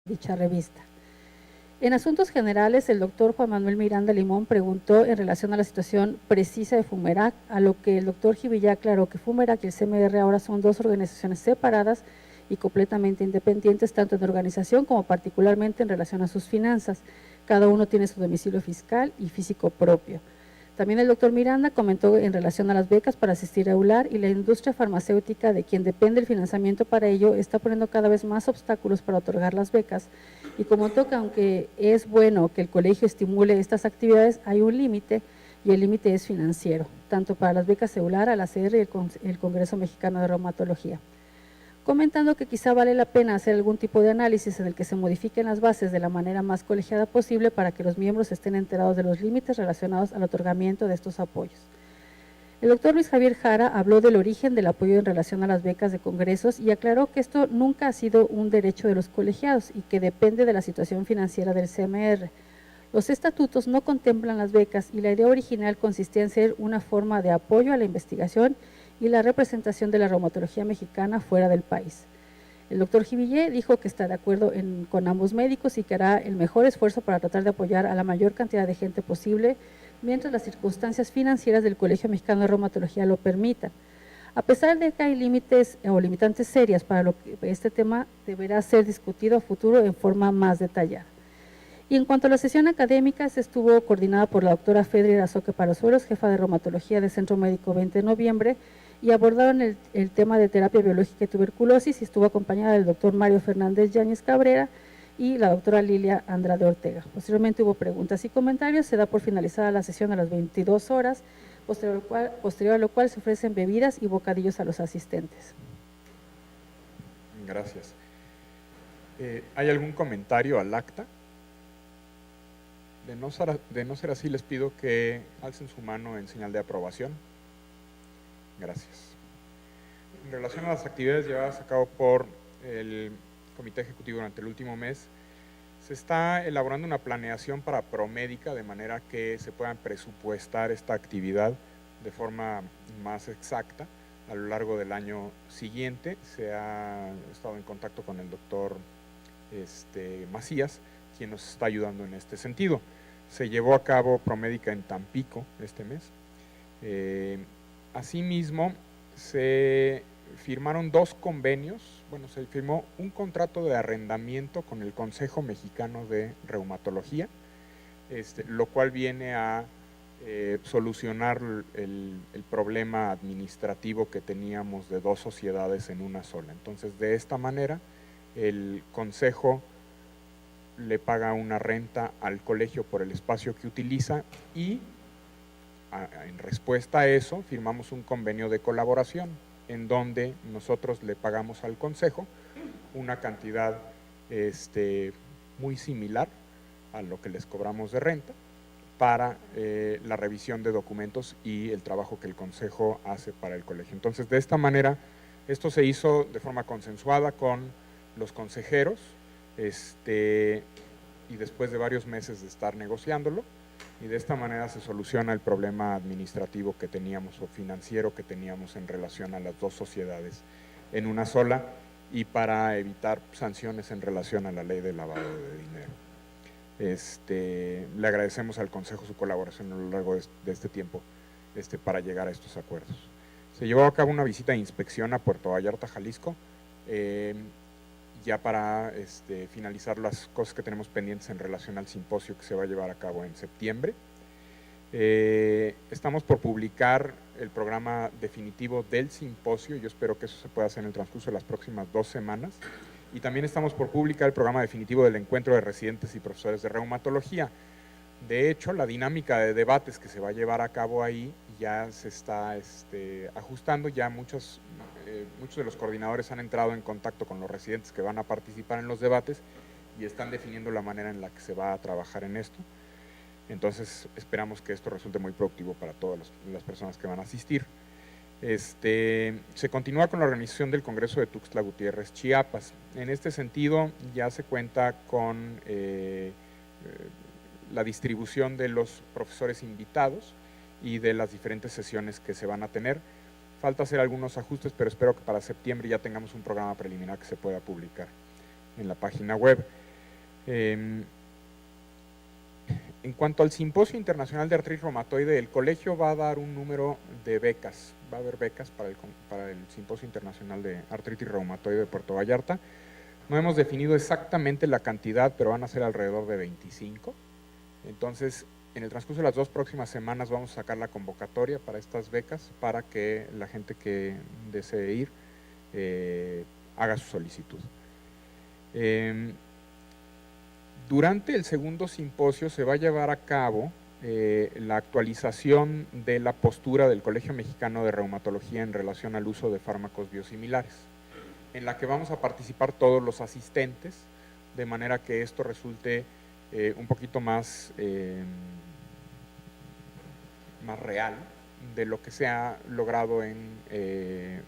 dicha revista. En asuntos generales, el doctor Juan Manuel Miranda Limón preguntó en relación a la situación precisa de FUMERAC, a lo que el doctor Jivillá aclaró que FUMERAC y el CMR ahora son dos organizaciones separadas y completamente independientes, tanto en organización como particularmente en relación a sus finanzas. Cada uno tiene su domicilio fiscal y físico propio. También el doctor Miranda comentó en relación a las becas para asistir a EULAR y la industria farmacéutica, de quien depende el financiamiento para ello, está poniendo cada vez más obstáculos para otorgar las becas, y comentó que aunque es bueno que el colegio estimule estas actividades, hay un límite, y el límite es financiero, tanto para las becas EULAR, al ACR y el Congreso Mexicano de Reumatología. Comentando que quizá vale la pena hacer algún tipo de análisis en el que se modifiquen las bases de la manera más colegiada posible para que los miembros estén enterados de los límites relacionados al otorgamiento de estos apoyos. El doctor Luis Javier Jara habló del origen del apoyo en relación a las becas de congresos y aclaró que esto nunca ha sido un derecho de los colegiados y que depende de la situación financiera del CMR. Los estatutos no contemplan las becas y la idea original consistía en ser una forma de apoyo a la investigación y la representación de la reumatología mexicana fuera del país. El doctor Jivillé dijo que está de acuerdo con ambos médicos y que hará el mejor esfuerzo para tratar de apoyar a la mayor cantidad de gente posible mientras las circunstancias financieras del Colegio Mexicano de Reumatología lo permitan. A pesar de que hay límites o limitantes serias para lo que este tema deberá ser discutido a futuro en forma más detallada. Y en cuanto a la sesión académica, se estuvo coordinada por la doctora Fedri Azoque Palazuelos, jefa de reumatología del Centro Médico 20 de Noviembre, y abordaron el tema de terapia biológica y tuberculosis, y estuvo acompañada del doctor Mario Fernández Yáñez Cabrera y la doctora Lilia Andrade Ortega. Posteriormente hubo preguntas y comentarios, se da por finalizada la sesión a las 22 horas, posterior a lo cual se ofrecen bebidas y bocadillos a los asistentes. Gracias. ¿Hay algún comentario al acta? De no ser así, les pido que alcen su mano en señal de aprobación. Gracias. En relación a las actividades llevadas a cabo por el Comité Ejecutivo durante el último mes, se está elaborando una planeación para Promédica de manera que se puedan presupuestar esta actividad de forma más exacta a lo largo del año siguiente. Se ha estado en contacto con el doctor Macías, quien nos está ayudando en este sentido. Se llevó a cabo Promédica en Tampico este mes. Asimismo, se firmaron dos convenios, se firmó un contrato de arrendamiento con el Consejo Mexicano de Reumatología, lo cual viene a solucionar el problema administrativo que teníamos de dos sociedades en una sola. Entonces, de esta manera, el Consejo le paga una renta al colegio por el espacio que utiliza y en respuesta a eso firmamos un convenio de colaboración en donde nosotros le pagamos al consejo una cantidad muy similar a lo que les cobramos de renta para la revisión de documentos y el trabajo que el consejo hace para el colegio. Entonces, de esta manera, esto se hizo de forma consensuada con los consejeros y después de varios meses de estar negociándolo, y de esta manera se soluciona el problema administrativo que teníamos o financiero que teníamos en relación a las dos sociedades en una sola y para evitar sanciones en relación a la ley de lavado de dinero. Le agradecemos al Consejo su colaboración a lo largo de este tiempo para llegar a estos acuerdos. Se llevó a cabo una visita de inspección a Puerto Vallarta, Jalisco, ya para finalizar las cosas que tenemos pendientes en relación al simposio que se va a llevar a cabo en septiembre. Estamos por publicar el programa definitivo del simposio, yo espero que eso se pueda hacer en el transcurso de las próximas 2 semanas, y también estamos por publicar el programa definitivo del encuentro de residentes y profesores de reumatología. De hecho, la dinámica de debates que se va a llevar a cabo ahí ya se está ajustando, ya muchos de los coordinadores han entrado en contacto con los residentes que van a participar en los debates y están definiendo la manera en la que se va a trabajar en esto. Entonces, esperamos que esto resulte muy productivo para todas las personas que van a asistir. Se continúa con la organización del Congreso de Tuxtla Gutiérrez, Chiapas. En este sentido, ya se cuenta con la distribución de los profesores invitados y de las diferentes sesiones que se van a tener. Falta hacer algunos ajustes, pero espero que para septiembre ya tengamos un programa preliminar que se pueda publicar en la página web. En cuanto al Simposio Internacional de Artritis Reumatoide, el colegio va a dar un número de becas. Va a haber becas para el Simposio Internacional de Artritis Reumatoide de Puerto Vallarta. No hemos definido exactamente la cantidad, pero van a ser alrededor de 25. Entonces, en el transcurso de las 2 próximas semanas vamos a sacar la convocatoria para estas becas para que la gente que desee ir haga su solicitud. Durante el segundo simposio se va a llevar a cabo la actualización de la postura del Colegio Mexicano de Reumatología en relación al uso de fármacos biosimilares, en la que vamos a participar todos los asistentes, de manera que esto resulte un poquito más real de lo que se ha logrado en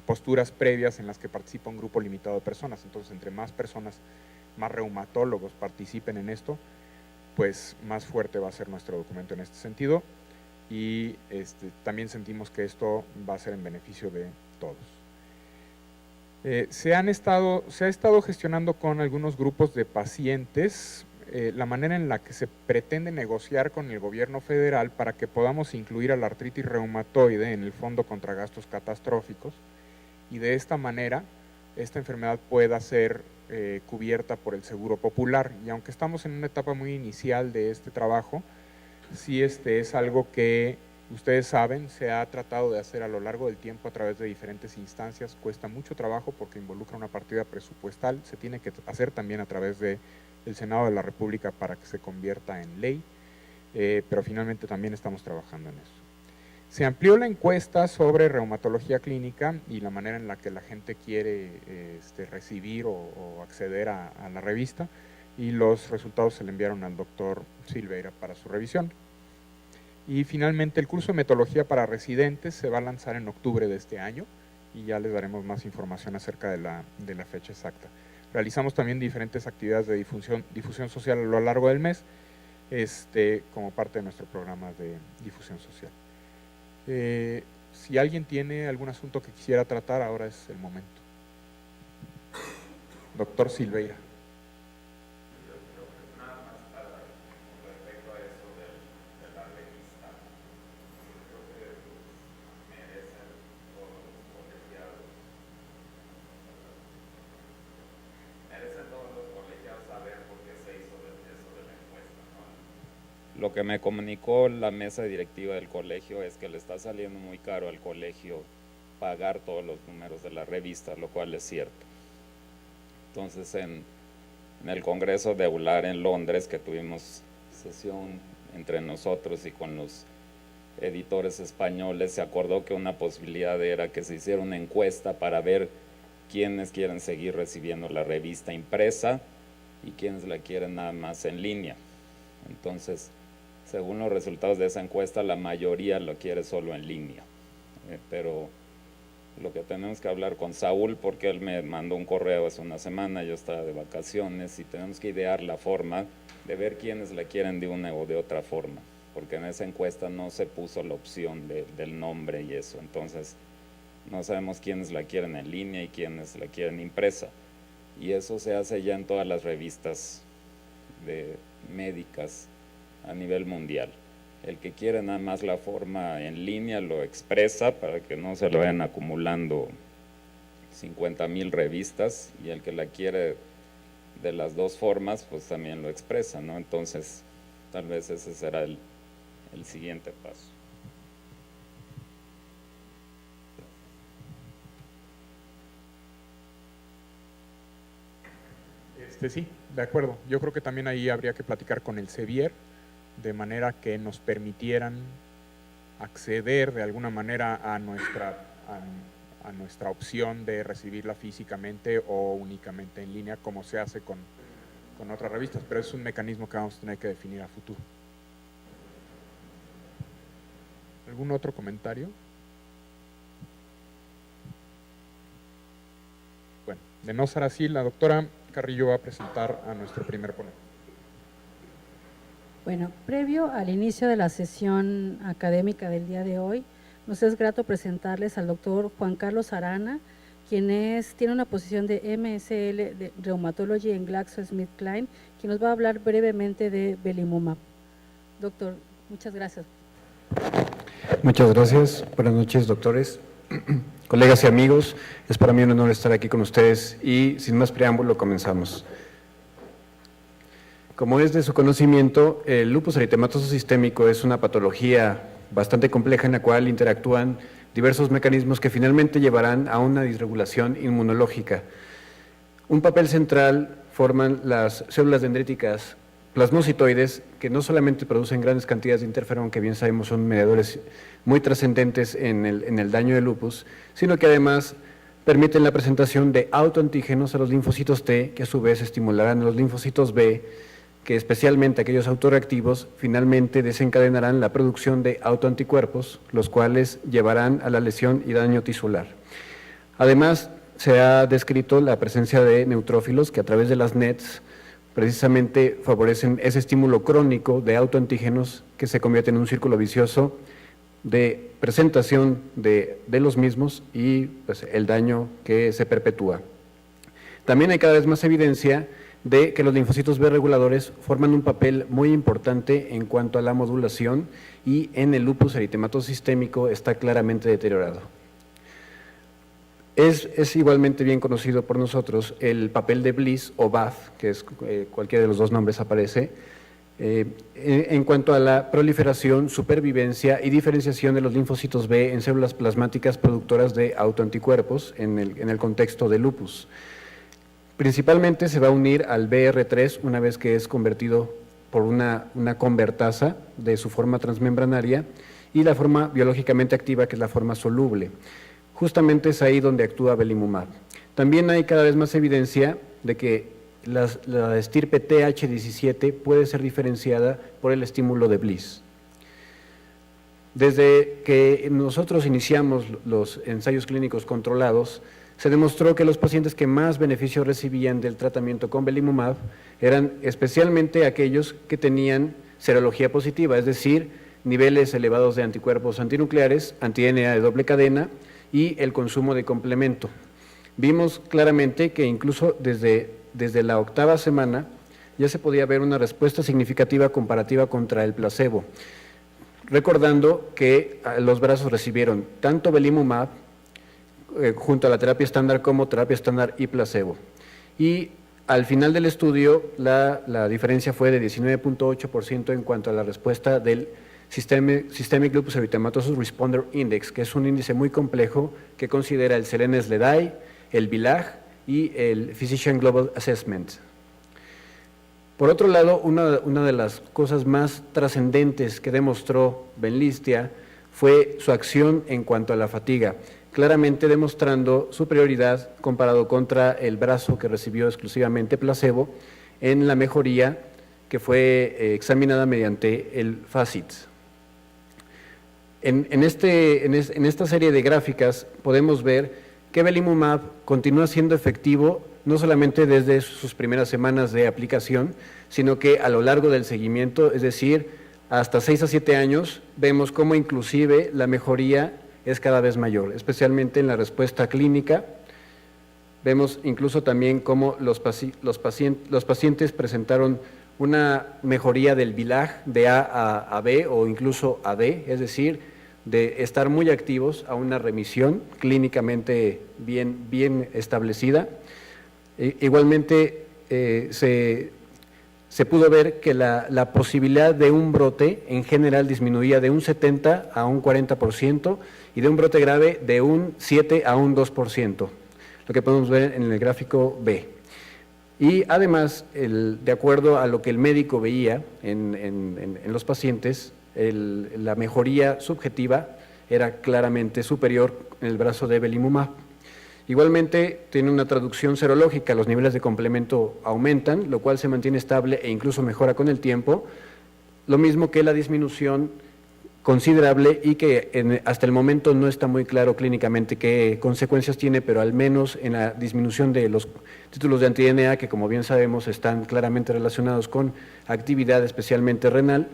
posturas previas en las que participa un grupo limitado de personas. Entonces, entre más personas, más reumatólogos participen en esto, pues más fuerte va a ser nuestro documento en este sentido, y también sentimos que esto va a ser en beneficio de todos. Se ha estado gestionando con algunos grupos de pacientes la manera en la que se pretende negociar con el gobierno federal para que podamos incluir a la artritis reumatoide en el Fondo contra Gastos Catastróficos, y de esta manera esta enfermedad pueda ser cubierta por el Seguro Popular. Y aunque estamos en una etapa muy inicial de este trabajo, sí es algo que ustedes saben, se ha tratado de hacer a lo largo del tiempo a través de diferentes instancias. Cuesta mucho trabajo porque involucra una partida presupuestal, se tiene que hacer también a través del Senado de la República para que se convierta en ley, pero finalmente también estamos trabajando en eso. Se amplió la encuesta sobre reumatología clínica y la manera en la que la gente quiere recibir o acceder a la revista, y los resultados se le enviaron al doctor Silveira para su revisión. Y finalmente el curso de metodología para residentes se va a lanzar en octubre de este año, y ya les daremos más información acerca de la fecha exacta. Realizamos también diferentes actividades de difusión social a lo largo del mes, como parte de nuestro programa de difusión social. Si alguien tiene algún asunto que quisiera tratar, ahora es el momento. Doctor Silveira. Lo que me comunicó la mesa directiva del colegio es que le está saliendo muy caro al colegio pagar todos los números de la revista, lo cual es cierto. Entonces, en el Congreso de EULAR en Londres, que tuvimos sesión entre nosotros y con los editores españoles, se acordó que una posibilidad era que se hiciera una encuesta para ver quiénes quieren seguir recibiendo la revista impresa y quiénes la quieren nada más en línea. Entonces, según los resultados de esa encuesta, la mayoría lo quiere solo en línea. Pero lo que tenemos que hablar con Saúl, porque él me mandó un correo hace una semana, yo estaba de vacaciones, y tenemos que idear la forma de ver quiénes la quieren de una o de otra forma, porque en esa encuesta no se puso la opción del nombre y eso. Entonces, no sabemos quiénes la quieren en línea y quiénes la quieren impresa. Y eso se hace ya en todas las revistas médicas a nivel mundial. El que quiere nada más la forma en línea lo expresa para que no se lo vayan acumulando 50,000 revistas, y el que la quiere de las dos formas pues también lo expresa, ¿no? Entonces tal vez ese será el siguiente paso. Sí, de acuerdo. Yo creo que también ahí habría que platicar con el CEBIER, de manera que nos permitieran acceder de alguna manera a nuestra opción de recibirla físicamente o únicamente en línea, como se hace con otras revistas, pero es un mecanismo que vamos a tener que definir a futuro. ¿Algún otro comentario? Bueno, de no ser así, la doctora Carrillo va a presentar a nuestro primer ponente. Bueno, previo al inicio de la sesión académica del día de hoy, nos es grato presentarles al doctor Juan Carlos Arana, tiene una posición de MSL de Rheumatology en GlaxoSmithKline, quien nos va a hablar brevemente de belimumab. Doctor, muchas gracias. Muchas gracias. Buenas noches, doctores, colegas y amigos. Es para mí un honor estar aquí con ustedes y sin más preámbulo comenzamos. Como es de su conocimiento, el lupus eritematoso sistémico es una patología bastante compleja en la cual interactúan diversos mecanismos que finalmente llevarán a una disregulación inmunológica. Un papel central forman las células dendríticas plasmocitoides, que no solamente producen grandes cantidades de interferón, que bien sabemos son mediadores muy trascendentes en el daño del lupus, sino que además permiten la presentación de autoantígenos a los linfocitos T, que a su vez estimularán a los linfocitos B, que especialmente aquellos autorreactivos finalmente desencadenarán la producción de autoanticuerpos, los cuales llevarán a la lesión y daño tisular. Además, se ha descrito la presencia de neutrófilos que a través de las NETs precisamente favorecen ese estímulo crónico de autoantígenos que se convierte en un círculo vicioso de presentación de los mismos y pues, el daño que se perpetúa. También hay cada vez más evidencia de que los linfocitos B reguladores forman un papel muy importante en cuanto a la modulación y en el lupus eritematoso sistémico está claramente deteriorado. Es igualmente bien conocido por nosotros el papel de BLyS o BAFF, que es cualquiera de los dos nombres aparece, en cuanto a la proliferación, supervivencia y diferenciación de los linfocitos B en células plasmáticas productoras de autoanticuerpos en el contexto de lupus. Principalmente se va a unir al BR3 una vez que es convertido por una convertasa de su forma transmembranaria y la forma biológicamente activa, que es la forma soluble. Justamente es ahí donde actúa belimumab. También hay cada vez más evidencia de que la estirpe TH17 puede ser diferenciada por el estímulo de BLyS. Desde que nosotros iniciamos los ensayos clínicos controlados, se demostró que los pacientes que más beneficio recibían del tratamiento con belimumab eran especialmente aquellos que tenían serología positiva, es decir, niveles elevados de anticuerpos antinucleares, anti-DNA de doble cadena y el consumo de complemento. Vimos claramente que incluso desde la 8ª semana ya se podía ver una respuesta significativa comparativa contra el placebo, recordando que los brazos recibieron tanto belimumab junto a la terapia estándar como terapia estándar y placebo. Y al final del estudio la diferencia fue de 19.8% en cuanto a la respuesta del Systemic Lupus Eritematosus Responder Index, que es un índice muy complejo que considera el Selene-SLEDAI, el BILAG y el Physician Global Assessment. Por otro lado, una de las cosas más trascendentes que demostró Benlysta fue su acción en cuanto a la fatiga, claramente demostrando superioridad comparado contra el brazo que recibió exclusivamente placebo en la mejoría que fue examinada mediante el FACIT. En esta serie de gráficas podemos ver que belimumab continúa siendo efectivo no solamente desde sus primeras semanas de aplicación, sino que a lo largo del seguimiento, es decir, hasta 6 a 7 años, vemos cómo inclusive la mejoría es cada vez mayor, especialmente en la respuesta clínica. Vemos incluso también cómo los pacientes presentaron una mejoría del BILAG de A a B o incluso a D, es decir, de estar muy activos a una remisión clínicamente bien establecida. Igualmente se pudo ver que la posibilidad de un brote en general disminuía de un 70 a un 40% y de un brote grave de un 7 a un 2%, lo que podemos ver en el gráfico B. Y además, de acuerdo a lo que el médico veía en los pacientes, la mejoría subjetiva era claramente superior en el brazo de belimumab. Igualmente, tiene una traducción serológica, los niveles de complemento aumentan, lo cual se mantiene estable e incluso mejora con el tiempo, lo mismo que la disminución considerable y que hasta el momento no está muy claro clínicamente qué consecuencias tiene, pero al menos en la disminución de los títulos de anti-DNA, que como bien sabemos están claramente relacionados con actividad especialmente renal,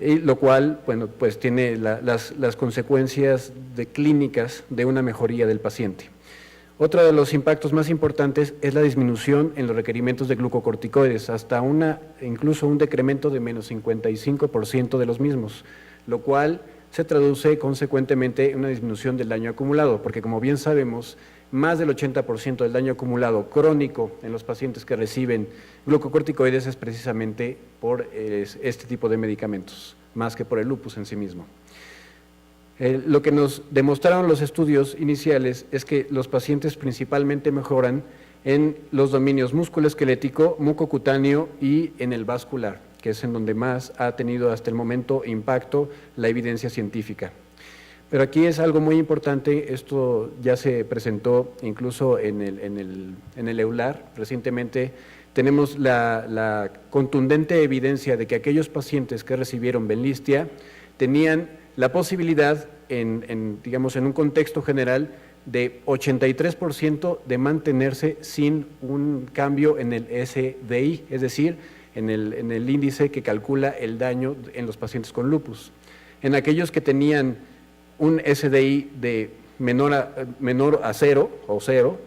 y lo cual, bueno, pues tiene las consecuencias clínicas de una mejoría del paciente. Otro de los impactos más importantes es la disminución en los requerimientos de glucocorticoides, hasta incluso un decremento de menos 55% de los mismos, lo cual se traduce consecuentemente en una disminución del daño acumulado, porque como bien sabemos, más del 80% del daño acumulado crónico en los pacientes que reciben glucocorticoides es precisamente por este tipo de medicamentos, más que por el lupus en sí mismo. Lo que nos demostraron los estudios iniciales es que los pacientes principalmente mejoran en los dominios musculoesquelético, mucocutáneo y en el vascular, que es en donde más ha tenido hasta el momento impacto la evidencia científica. Pero aquí es algo muy importante, esto ya se presentó incluso en el EULAR recientemente. Tenemos la contundente evidencia de que aquellos pacientes que recibieron Benlysta tenían la posibilidad, digamos, en un contexto general, de 83% de mantenerse sin un cambio en el SDI, es decir, en el índice que calcula el daño en los pacientes con lupus. En aquellos que tenían un SDI de menor a 0 o 0,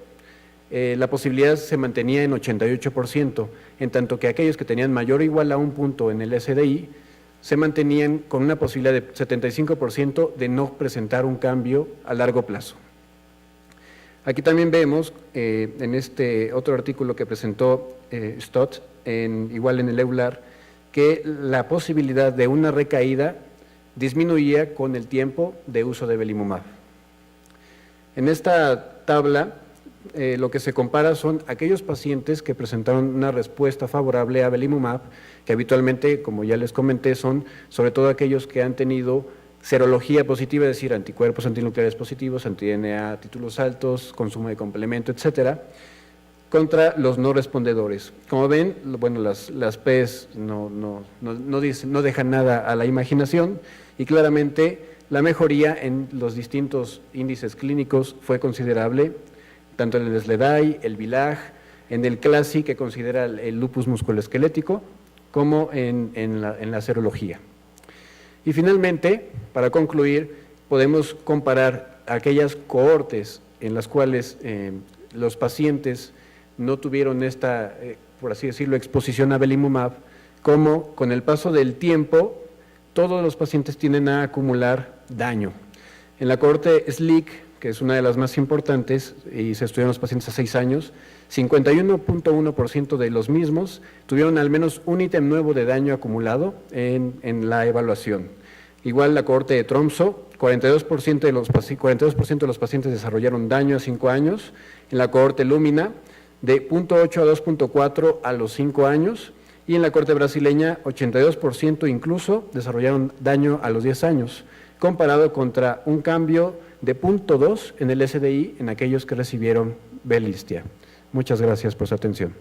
la posibilidad se mantenía en 88%, en tanto que aquellos que tenían mayor o igual a un punto en el SDI se mantenían con una posibilidad de 75% de no presentar un cambio a largo plazo. Aquí también vemos, en este otro artículo que presentó Stott, igual en el EULAR, que la posibilidad de una recaída disminuía con el tiempo de uso de belimumab. En esta tabla, lo que se compara son aquellos pacientes que presentaron una respuesta favorable a belimumab, que habitualmente, como ya les comenté, son sobre todo aquellos que han tenido serología positiva, es decir, anticuerpos antinucleares positivos, anti-DNA, títulos altos, consumo de complemento, etcétera, contra los no respondedores. Como ven, bueno, las P's no dejan nada a la imaginación y claramente la mejoría en los distintos índices clínicos fue considerable, tanto en el SLEDAI, el VILAG, en el CLASI, que considera el lupus musculoesquelético, como en la serología. Y finalmente, para concluir, podemos comparar aquellas cohortes en las cuales los pacientes no tuvieron esta, por así decirlo, exposición a belimumab, como con el paso del tiempo, todos los pacientes tienden a acumular daño. En la cohorte SLEEK, que es una de las más importantes, y se estudiaron los pacientes a 6 años, 51.1% de los mismos tuvieron al menos un ítem nuevo de daño acumulado en la evaluación. Igual la cohorte de Tromso, 42% de los pacientes desarrollaron daño a 5 años. En la cohorte Lumina, de 0.8 a 2.4 a los 5 años. Y en la cohorte brasileña, 82% incluso desarrollaron daño a los 10 años, comparado contra un cambio de 0.2 en el SDI en aquellos que recibieron Benlysta. Muchas gracias por su atención.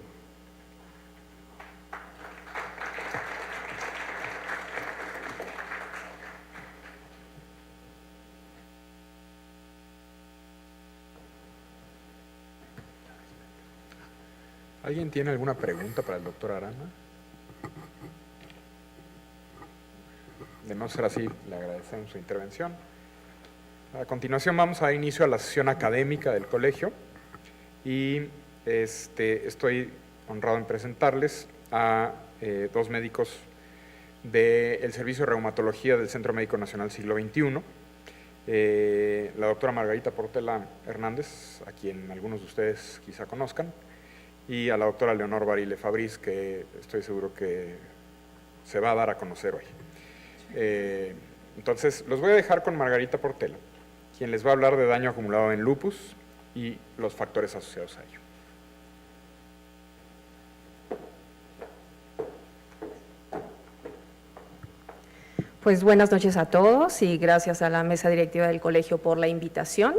¿Alguien tiene alguna pregunta para el doctor Arana? De no ser así, le agradecemos su intervención. A continuación vamos a dar inicio a la sesión académica del colegio y estoy honrado en presentarles a dos médicos del Servicio de Reumatología del Centro Médico Nacional Siglo XXI, la doctora Margarita Portela Hernández, a quien algunos de ustedes quizá conozcan, y a la doctora Leonor Barile Fabriz, que estoy seguro que se va a dar a conocer hoy. Entonces, los voy a dejar con Margarita Portela, quien les va a hablar de daño acumulado en lupus y los factores asociados a ello. Pues buenas noches a todos y gracias a la mesa directiva del colegio por la invitación.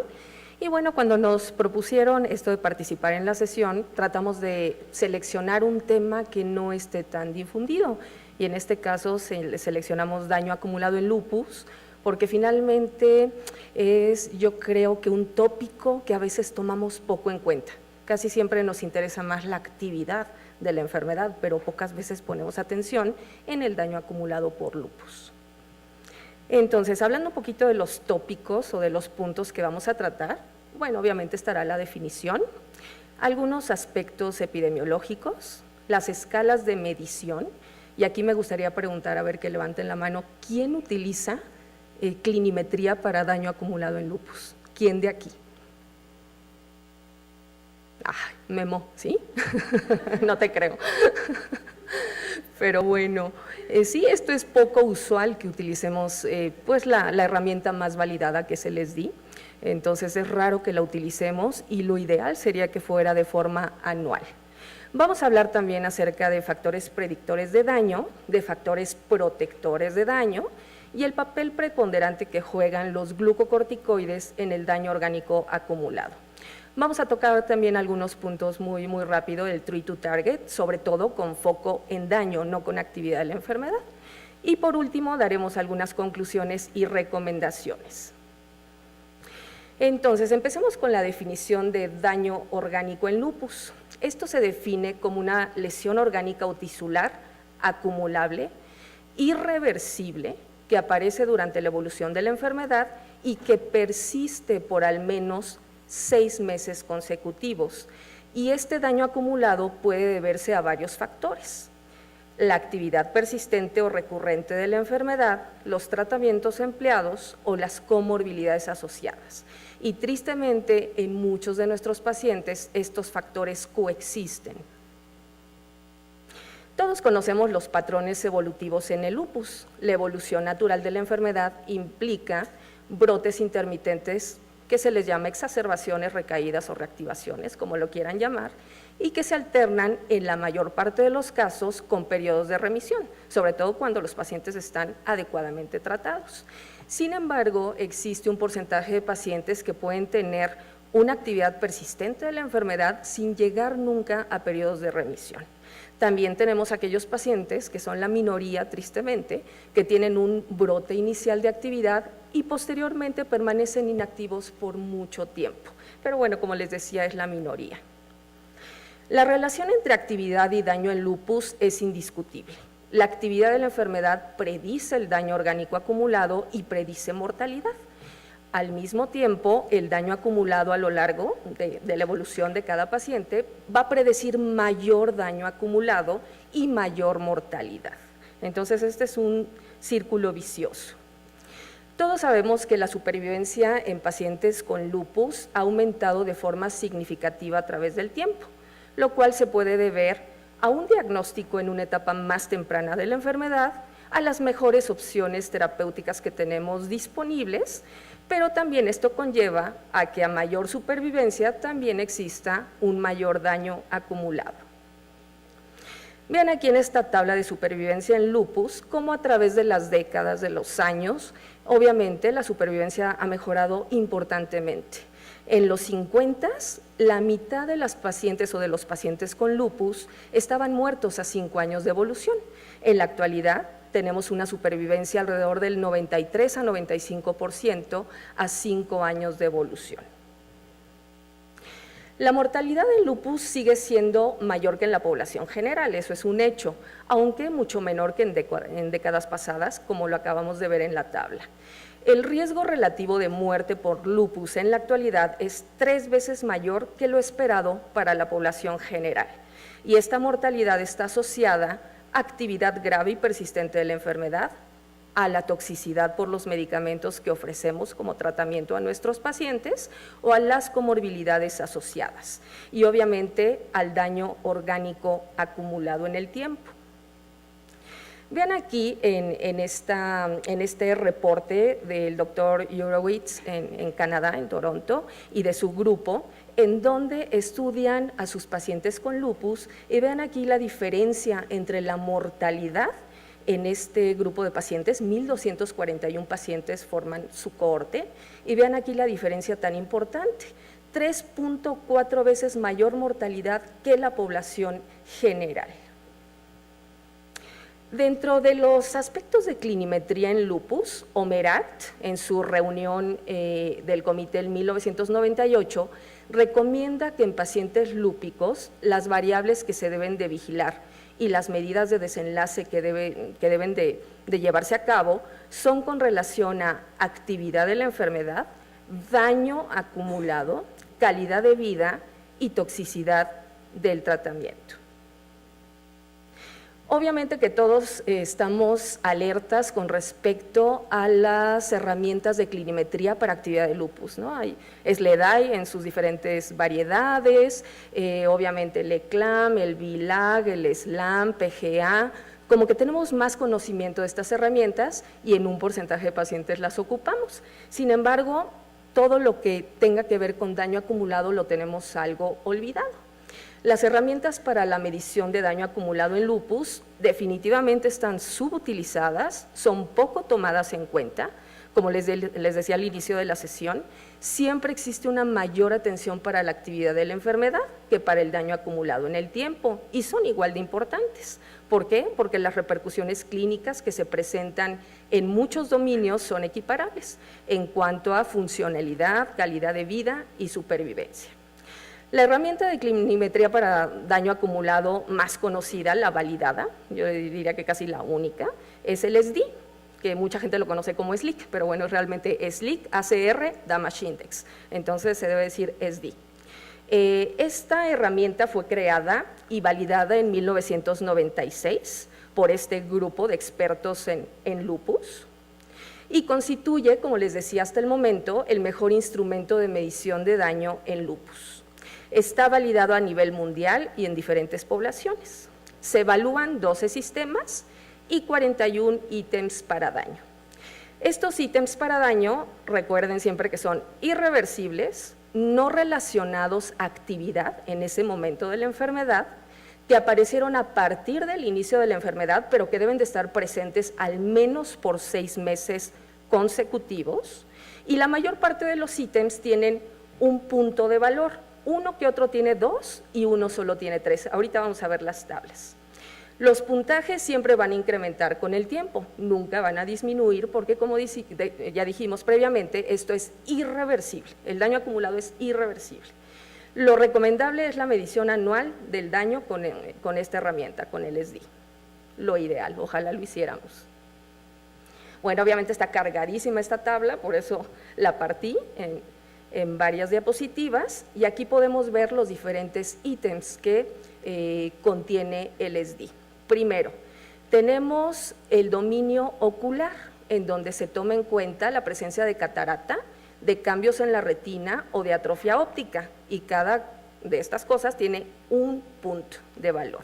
Y bueno, cuando nos propusieron esto de participar en la sesión, tratamos de seleccionar un tema que no esté tan difundido. Y en este caso seleccionamos daño acumulado en lupus, porque finalmente es, yo creo que un tópico que a veces tomamos poco en cuenta. Casi siempre nos interesa más la actividad de la enfermedad, pero pocas veces ponemos atención en el daño acumulado por lupus. Entonces, hablando un poquito de los tópicos o de los puntos que vamos a tratar, bueno, obviamente estará la definición, algunos aspectos epidemiológicos, las escalas de medición, y aquí me gustaría preguntar, a ver que levanten la mano, ¿quién utiliza clinimetría para daño acumulado en lupus? ¿Quién de aquí? Ah, Memo, ¿sí? No te creo. Pero bueno, sí, esto es poco usual que utilicemos pues la herramienta más validada que se les di. Entonces es raro que la utilicemos y lo ideal sería que fuera de forma anual. Vamos a hablar también acerca de factores predictores de daño, de factores protectores de daño y el papel preponderante que juegan los glucocorticoides en el daño orgánico acumulado. Vamos a tocar también algunos puntos muy rápido del Treat to Target, sobre todo con foco en daño, no con actividad de la enfermedad. Y por último, daremos algunas conclusiones y recomendaciones. Entonces, empecemos con la definición de daño orgánico en lupus. Esto se define como una lesión orgánica o tisular acumulable, irreversible, que aparece durante la evolución de la enfermedad y que persiste por al menos 6 meses consecutivos. Y este daño acumulado puede deberse a varios factores: la actividad persistente o recurrente de la enfermedad, los tratamientos empleados o las comorbilidades asociadas. Y tristemente, en muchos de nuestros pacientes, estos factores coexisten. Todos conocemos los patrones evolutivos en el lupus. La evolución natural de la enfermedad implica brotes intermitentes que se les llama exacerbaciones, recaídas o reactivaciones, como lo quieran llamar, y que se alternan en la mayor parte de los casos con periodos de remisión, sobre todo cuando los pacientes están adecuadamente tratados. Sin embargo, existe un porcentaje de pacientes que pueden tener una actividad persistente de la enfermedad sin llegar nunca a periodos de remisión. También tenemos aquellos pacientes, que son la minoría tristemente, que tienen un brote inicial de actividad y posteriormente permanecen inactivos por mucho tiempo. Pero bueno, como les decía, es la minoría. La relación entre actividad y daño en lupus es indiscutible. La actividad de la enfermedad predice el daño orgánico acumulado y predice mortalidad. Al mismo tiempo, el daño acumulado a lo largo de la evolución de cada paciente va a predecir mayor daño acumulado y mayor mortalidad. Entonces, este es un círculo vicioso. Todos sabemos que la supervivencia en pacientes con lupus ha aumentado de forma significativa a través del tiempo, lo cual se puede deber a un diagnóstico en una etapa más temprana de la enfermedad, a las mejores opciones terapéuticas que tenemos disponibles, pero también esto conlleva a que a mayor supervivencia también exista un mayor daño acumulado. Vean aquí en esta tabla de supervivencia en lupus cómo a través de las décadas, de los años, obviamente la supervivencia ha mejorado importantemente. En los 50s, la mitad de las pacientes o de los pacientes con lupus estaban muertos a 5 años de evolución. En la actualidad, tenemos una supervivencia alrededor del 93 a 95% a 5 años de evolución. La mortalidad en lupus sigue siendo mayor que en la población general, eso es un hecho, aunque mucho menor que en décadas pasadas, como lo acabamos de ver en la tabla. El riesgo relativo de muerte por lupus en la actualidad es 3 veces mayor que lo esperado para la población general, y esta mortalidad está asociada a actividad grave y persistente de la enfermedad, a la toxicidad por los medicamentos que ofrecemos como tratamiento a nuestros pacientes o a las comorbilidades asociadas, y obviamente al daño orgánico acumulado en el tiempo. Vean aquí en este reporte del doctor Horowitz en Canadá, en Toronto, y de su grupo, en donde estudian a sus pacientes con lupus, y vean aquí la diferencia entre la mortalidad en este grupo de pacientes, 1,241 pacientes forman su cohorte, y vean aquí la diferencia tan importante, 3.4 veces mayor mortalidad que la población general. Dentro de los aspectos de clinimetría en lupus, Omerat, en su reunión del comité en 1998, recomienda que en pacientes lúpicos las variables que se deben de vigilar y las medidas de desenlace que deben de llevarse a cabo son con relación a actividad de la enfermedad, daño acumulado, calidad de vida y toxicidad del tratamiento. Obviamente que todos estamos alertas con respecto a las herramientas de clinimetría para actividad de lupus, ¿no? Hay SLEDAI en sus diferentes variedades, obviamente el ECLAM, el BILAG, el SLAM, PGA, como que tenemos más conocimiento de estas herramientas y en un porcentaje de pacientes las ocupamos. Sin embargo, todo lo que tenga que ver con daño acumulado lo tenemos algo olvidado. Las herramientas para la medición de daño acumulado en lupus definitivamente están subutilizadas, son poco tomadas en cuenta. Como les decía al inicio de la sesión, siempre existe una mayor atención para la actividad de la enfermedad que para el daño acumulado en el tiempo y son igual de importantes. ¿Por qué? Porque las repercusiones clínicas que se presentan en muchos dominios son equiparables en cuanto a funcionalidad, calidad de vida y supervivencia. La herramienta de clinimetría para daño acumulado más conocida, la validada, yo diría que casi la única, es el SDI, que mucha gente lo conoce como SLIC, pero bueno, realmente SLIC, ACR, Damage Index, entonces se debe decir SDI. Esta herramienta fue creada y validada en 1996 por este grupo de expertos en lupus y constituye, como les decía hasta el momento, el mejor instrumento de medición de daño en lupus. Está validado a nivel mundial y en diferentes poblaciones. Se evalúan 12 sistemas y 41 ítems para daño. Estos ítems para daño, recuerden siempre que son irreversibles, no relacionados a actividad en ese momento de la enfermedad, que aparecieron a partir del inicio de la enfermedad, pero que deben de estar presentes al menos por 6 meses consecutivos, y la mayor parte de los ítems tienen un punto de valor. Uno que otro tiene 2 y uno solo tiene 3. Ahorita vamos a ver las tablas. Los puntajes siempre van a incrementar con el tiempo, nunca van a disminuir porque, como ya dijimos previamente, esto es irreversible, el daño acumulado es irreversible. Lo recomendable es la medición anual del daño con esta herramienta, con el SDI. Lo ideal, ojalá lo hiciéramos. Bueno, obviamente está cargadísima esta tabla, por eso la partí en varias diapositivas y aquí podemos ver los diferentes ítems que contiene el SDI. Primero, tenemos el dominio ocular, en donde se toma en cuenta la presencia de catarata, de cambios en la retina o de atrofia óptica, y cada de estas cosas tiene un punto de valor.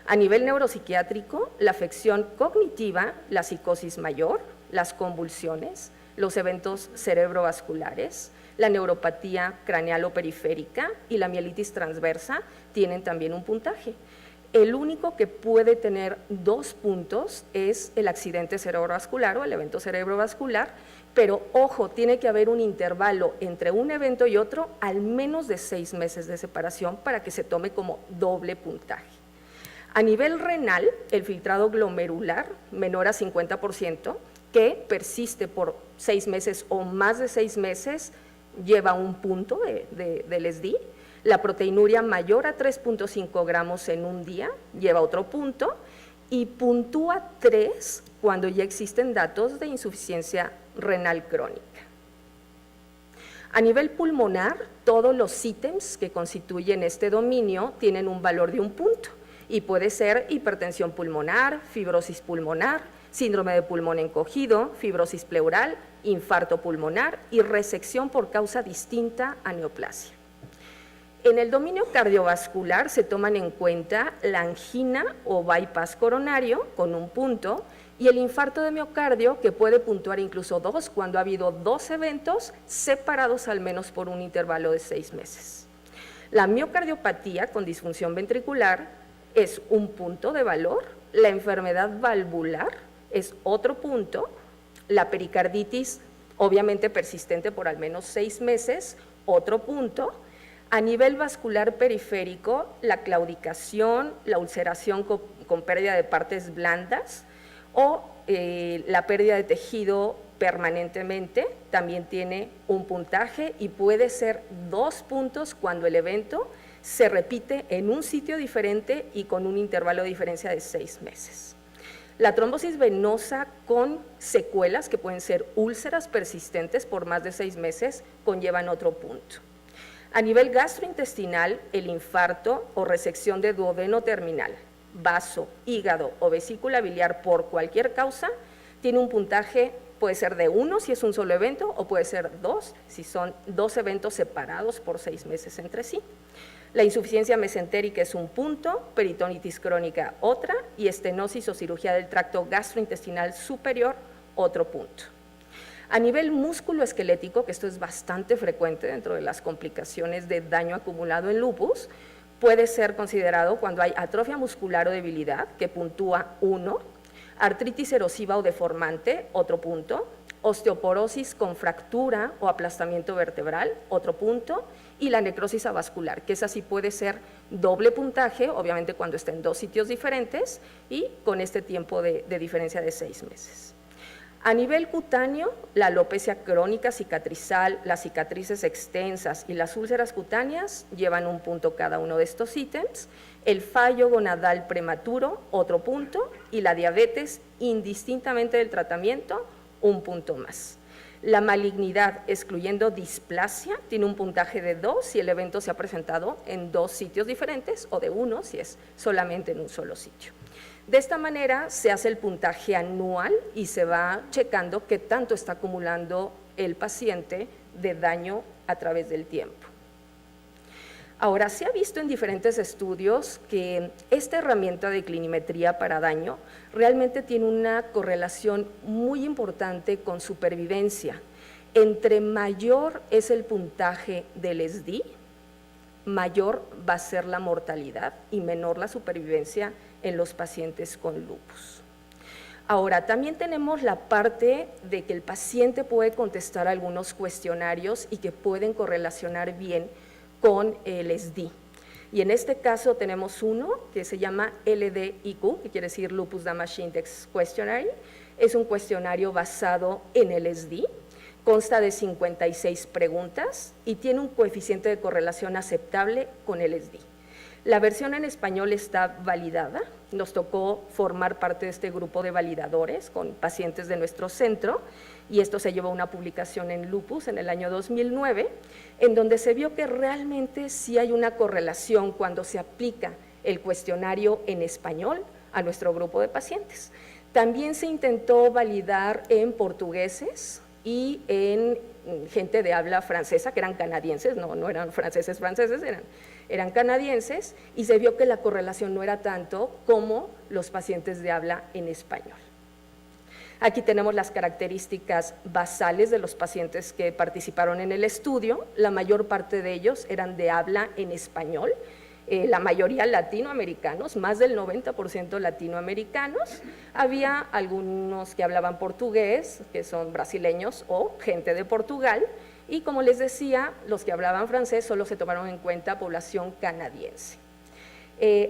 A nivel neuropsiquiátrico, la afección cognitiva, la psicosis mayor, las convulsiones, los eventos cerebrovasculares, la neuropatía craneal o periférica y la mielitis transversa tienen también un puntaje. El único que puede tener 2 puntos es el accidente cerebrovascular o el evento cerebrovascular, pero ojo, tiene que haber un intervalo entre un evento y otro al menos de 6 meses de separación para que se tome como doble puntaje. A nivel renal, el filtrado glomerular menor a 50%, que persiste por 6 meses o más de 6 meses, lleva un punto del SDI. La proteinuria mayor a 3.5 gramos en un día lleva otro punto y puntúa 3 cuando ya existen datos de insuficiencia renal crónica. A nivel pulmonar, todos los ítems que constituyen este dominio tienen un valor de 1 punto y puede ser hipertensión pulmonar, fibrosis pulmonar, síndrome de pulmón encogido, fibrosis pleural, infarto pulmonar y resección por causa distinta a neoplasia. En el dominio cardiovascular se toman en cuenta la angina o bypass coronario con 1 punto y el infarto de miocardio, que puede puntuar incluso 2 cuando ha habido 2 eventos separados al menos por un intervalo de 6 meses. La miocardiopatía con disfunción ventricular es 1 punto de valor, la enfermedad valvular es otro punto, la pericarditis obviamente persistente por al menos 6 meses, otro punto. A nivel vascular periférico, la claudicación, la ulceración con pérdida de partes blandas o la pérdida de tejido permanentemente también tiene un puntaje y puede ser 2 puntos cuando el evento se repite en un sitio diferente y con un intervalo de diferencia de 6 meses. La trombosis venosa con secuelas, que pueden ser úlceras persistentes por más de 6 meses, conllevan otro punto. A nivel gastrointestinal, el infarto o resección de duodeno terminal, vaso, hígado o vesícula biliar por cualquier causa, tiene un puntaje, puede ser de 1 si es un solo evento, o puede ser 2 si son 2 eventos separados por 6 meses entre sí. La insuficiencia mesentérica es un punto, peritonitis crónica otra, y estenosis o cirugía del tracto gastrointestinal superior otro punto. A nivel músculo-esquelético, que esto es bastante frecuente dentro de las complicaciones de daño acumulado en lupus, puede ser considerado cuando hay atrofia muscular o debilidad, que puntúa 1, artritis erosiva o deformante, otro punto, osteoporosis con fractura o aplastamiento vertebral, otro punto, y la necrosis avascular, que esa sí puede ser doble puntaje, obviamente cuando está en 2 sitios diferentes y con este tiempo de diferencia de 6 meses. A nivel cutáneo, la alopecia crónica cicatrizal, las cicatrices extensas y las úlceras cutáneas llevan un punto cada uno de estos ítems, el fallo gonadal prematuro, otro punto, y la diabetes, indistintamente del tratamiento, un punto más. La malignidad, excluyendo displasia, tiene un puntaje de 2 si el evento se ha presentado en 2 sitios diferentes, o de 1 si es solamente en un solo sitio. De esta manera se hace el puntaje anual y se va checando qué tanto está acumulando el paciente de daño a través del tiempo. Ahora, se ha visto en diferentes estudios que esta herramienta de clinimetría para daño realmente tiene una correlación muy importante con supervivencia. Entre mayor es el puntaje del SDI, mayor va a ser la mortalidad y menor la supervivencia en los pacientes con lupus. Ahora, también tenemos la parte de que el paciente puede contestar algunos cuestionarios y que pueden correlacionar bien con el SDI. Y en este caso tenemos uno que se llama LDIQ, que quiere decir Lupus Damage Index Questionnaire. Es un cuestionario basado en el SDI, consta de 56 preguntas y tiene un coeficiente de correlación aceptable con el SDI. La versión en español está validada, nos tocó formar parte de este grupo de validadores con pacientes de nuestro centro, y esto se llevó a una publicación en Lupus en el año 2009, en donde se vio que realmente sí hay una correlación cuando se aplica el cuestionario en español a nuestro grupo de pacientes. También se intentó validar en portugueses y en gente de habla francesa, que eran canadienses, no eran franceses, eran canadienses, y se vio que la correlación no era tanto como los pacientes de habla en español. Aquí tenemos las características basales de los pacientes que participaron en el estudio. La mayor parte de ellos eran de habla en español, la mayoría latinoamericanos, más del 90% latinoamericanos. Había algunos que hablaban portugués, que son brasileños o gente de Portugal, y como les decía, los que hablaban francés solo se tomaron en cuenta población canadiense.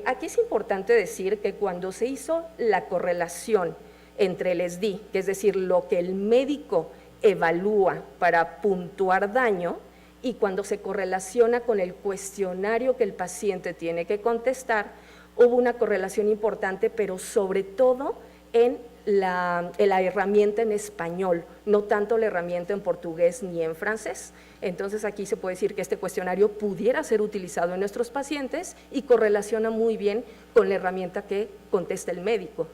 Aquí es importante decir que cuando se hizo la correlación entre el SDI, que es decir, lo que el médico evalúa para puntuar daño, y cuando se correlaciona con el cuestionario que el paciente tiene que contestar, hubo una correlación importante, pero sobre todo en la herramienta en español, no tanto la herramienta en portugués ni en francés. Entonces aquí se puede decir que este cuestionario pudiera ser utilizado en nuestros pacientes y correlaciona muy bien con la herramienta que contesta el médico.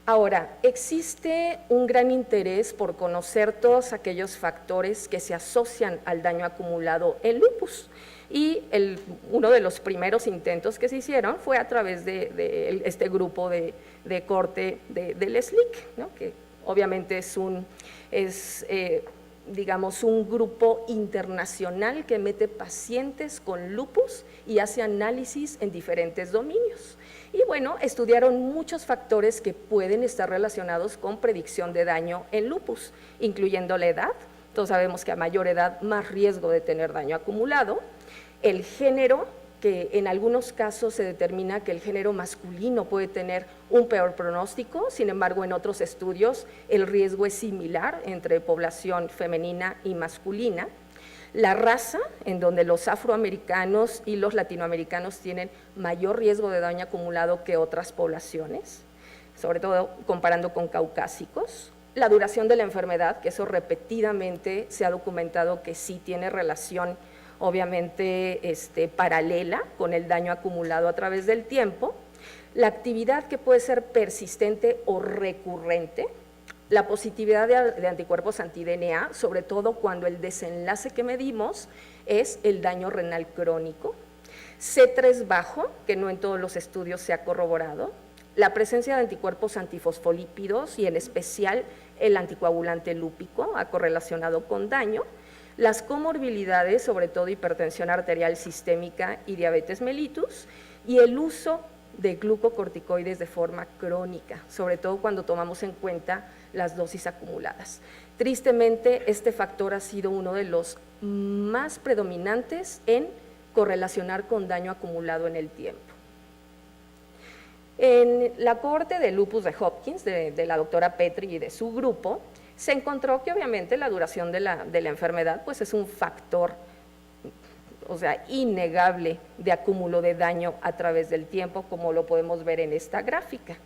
Ahora, existe un gran interés por conocer todos aquellos factores que se asocian al daño acumulado en lupus, y uno de los primeros intentos que se hicieron fue a través de este grupo de corte del SLIC, ¿no? Que obviamente digamos, un grupo internacional que mete pacientes con lupus y hace análisis en diferentes dominios. Y bueno, estudiaron muchos factores que pueden estar relacionados con predicción de daño en lupus, incluyendo la edad. Todos sabemos que a mayor edad más riesgo de tener daño acumulado, el género, que en algunos casos se determina que el género masculino puede tener un peor pronóstico, sin embargo en otros estudios el riesgo es similar entre población femenina y masculina. La raza, en donde los afroamericanos y los latinoamericanos tienen mayor riesgo de daño acumulado que otras poblaciones, sobre todo comparando con caucásicos. La duración de la enfermedad, que eso repetidamente se ha documentado que sí tiene relación, obviamente, paralela con el daño acumulado a través del tiempo. La actividad, que puede ser persistente o recurrente. La positividad de anticuerpos anti-DNA, sobre todo cuando el desenlace que medimos es el daño renal crónico. C3 bajo, que no en todos los estudios se ha corroborado. La presencia de anticuerpos antifosfolípidos y en especial el anticoagulante lúpico ha correlacionado con daño. Las comorbilidades, sobre todo hipertensión arterial sistémica y diabetes mellitus, y el uso de glucocorticoides de forma crónica, sobre todo cuando tomamos en cuenta las dosis acumuladas. Tristemente, este factor ha sido uno de los más predominantes en correlacionar con daño acumulado en el tiempo. En la cohorte de lupus de Hopkins, de la doctora Petri y de su grupo, se encontró que obviamente la duración de la enfermedad pues es un factor, o sea, innegable de acúmulo de daño a través del tiempo, como lo podemos ver en esta gráfica.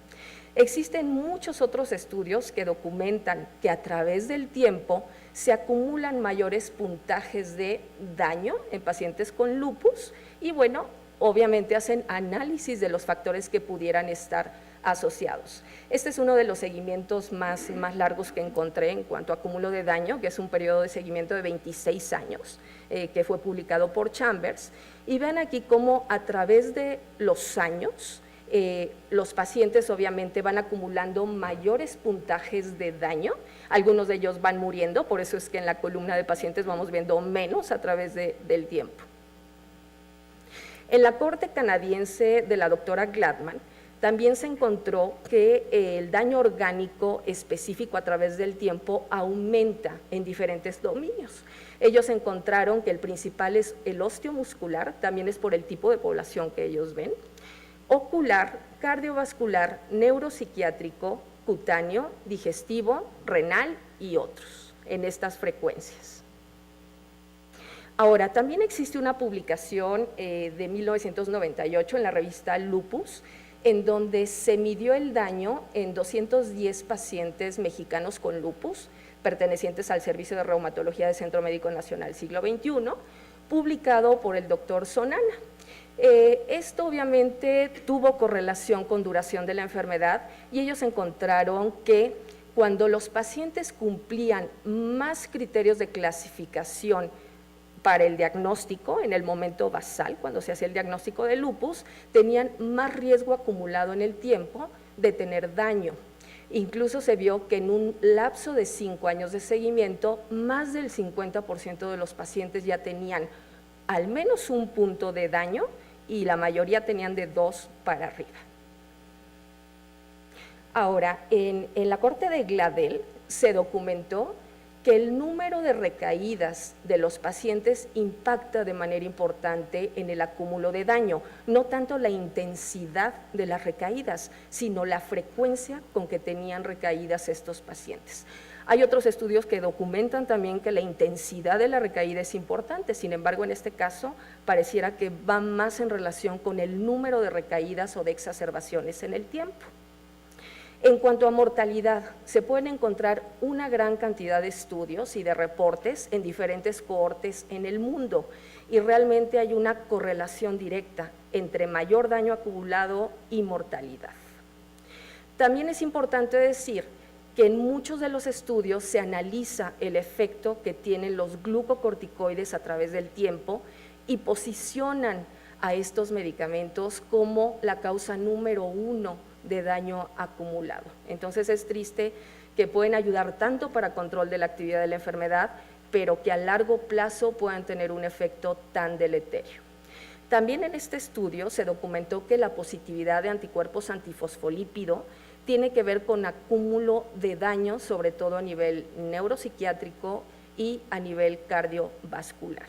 Existen muchos otros estudios que documentan que a través del tiempo se acumulan mayores puntajes de daño en pacientes con lupus y bueno, obviamente hacen análisis de los factores que pudieran estar asociados. Este es uno de los seguimientos más largos que encontré en cuanto a acúmulo de daño, que es un periodo de seguimiento de 26 años, que fue publicado por Chambers. Y ven aquí cómo a través de los años, los pacientes obviamente van acumulando mayores puntajes de daño, algunos de ellos van muriendo, por eso es que en la columna de pacientes vamos viendo menos a través del tiempo. En la cohorte canadiense de la doctora Gladman, también se encontró que el daño orgánico específico a través del tiempo aumenta en diferentes dominios. Ellos encontraron que el principal es el osteomuscular, también es por el tipo de población que ellos ven, ocular, cardiovascular, neuropsiquiátrico, cutáneo, digestivo, renal y otros, en estas frecuencias. Ahora, también existe una publicación de 1998 en la revista Lupus, en donde se midió el daño en 210 pacientes mexicanos con lupus, pertenecientes al Servicio de Reumatología del Centro Médico Nacional Siglo XXI, publicado por el doctor Sonana. Esto obviamente tuvo correlación con duración de la enfermedad y ellos encontraron que cuando los pacientes cumplían más criterios de clasificación para el diagnóstico, en el momento basal, cuando se hacía el diagnóstico de lupus, tenían más riesgo acumulado en el tiempo de tener daño. Incluso se vio que en un lapso de 5 años de seguimiento, más del 50% de los pacientes ya tenían al menos un punto de daño y la mayoría tenían de 2 para arriba. Ahora, en la corte de Gladel se documentó que el número de recaídas de los pacientes impacta de manera importante en el acúmulo de daño, no tanto la intensidad de las recaídas, sino la frecuencia con que tenían recaídas estos pacientes. Hay otros estudios que documentan también que la intensidad de la recaída es importante, sin embargo, en este caso pareciera que va más en relación con el número de recaídas o de exacerbaciones en el tiempo. En cuanto a mortalidad, se pueden encontrar una gran cantidad de estudios y de reportes en diferentes cohortes en el mundo y realmente hay una correlación directa entre mayor daño acumulado y mortalidad. También es importante decir que en muchos de los estudios se analiza el efecto que tienen los glucocorticoides a través del tiempo y posicionan a estos medicamentos como la causa número 1 de daño acumulado. Entonces es triste que pueden ayudar tanto para control de la actividad de la enfermedad, pero que a largo plazo puedan tener un efecto tan deleterio. También en este estudio se documentó que la positividad de anticuerpos antifosfolípido tiene que ver con acúmulo de daño, sobre todo a nivel neuropsiquiátrico y a nivel cardiovascular.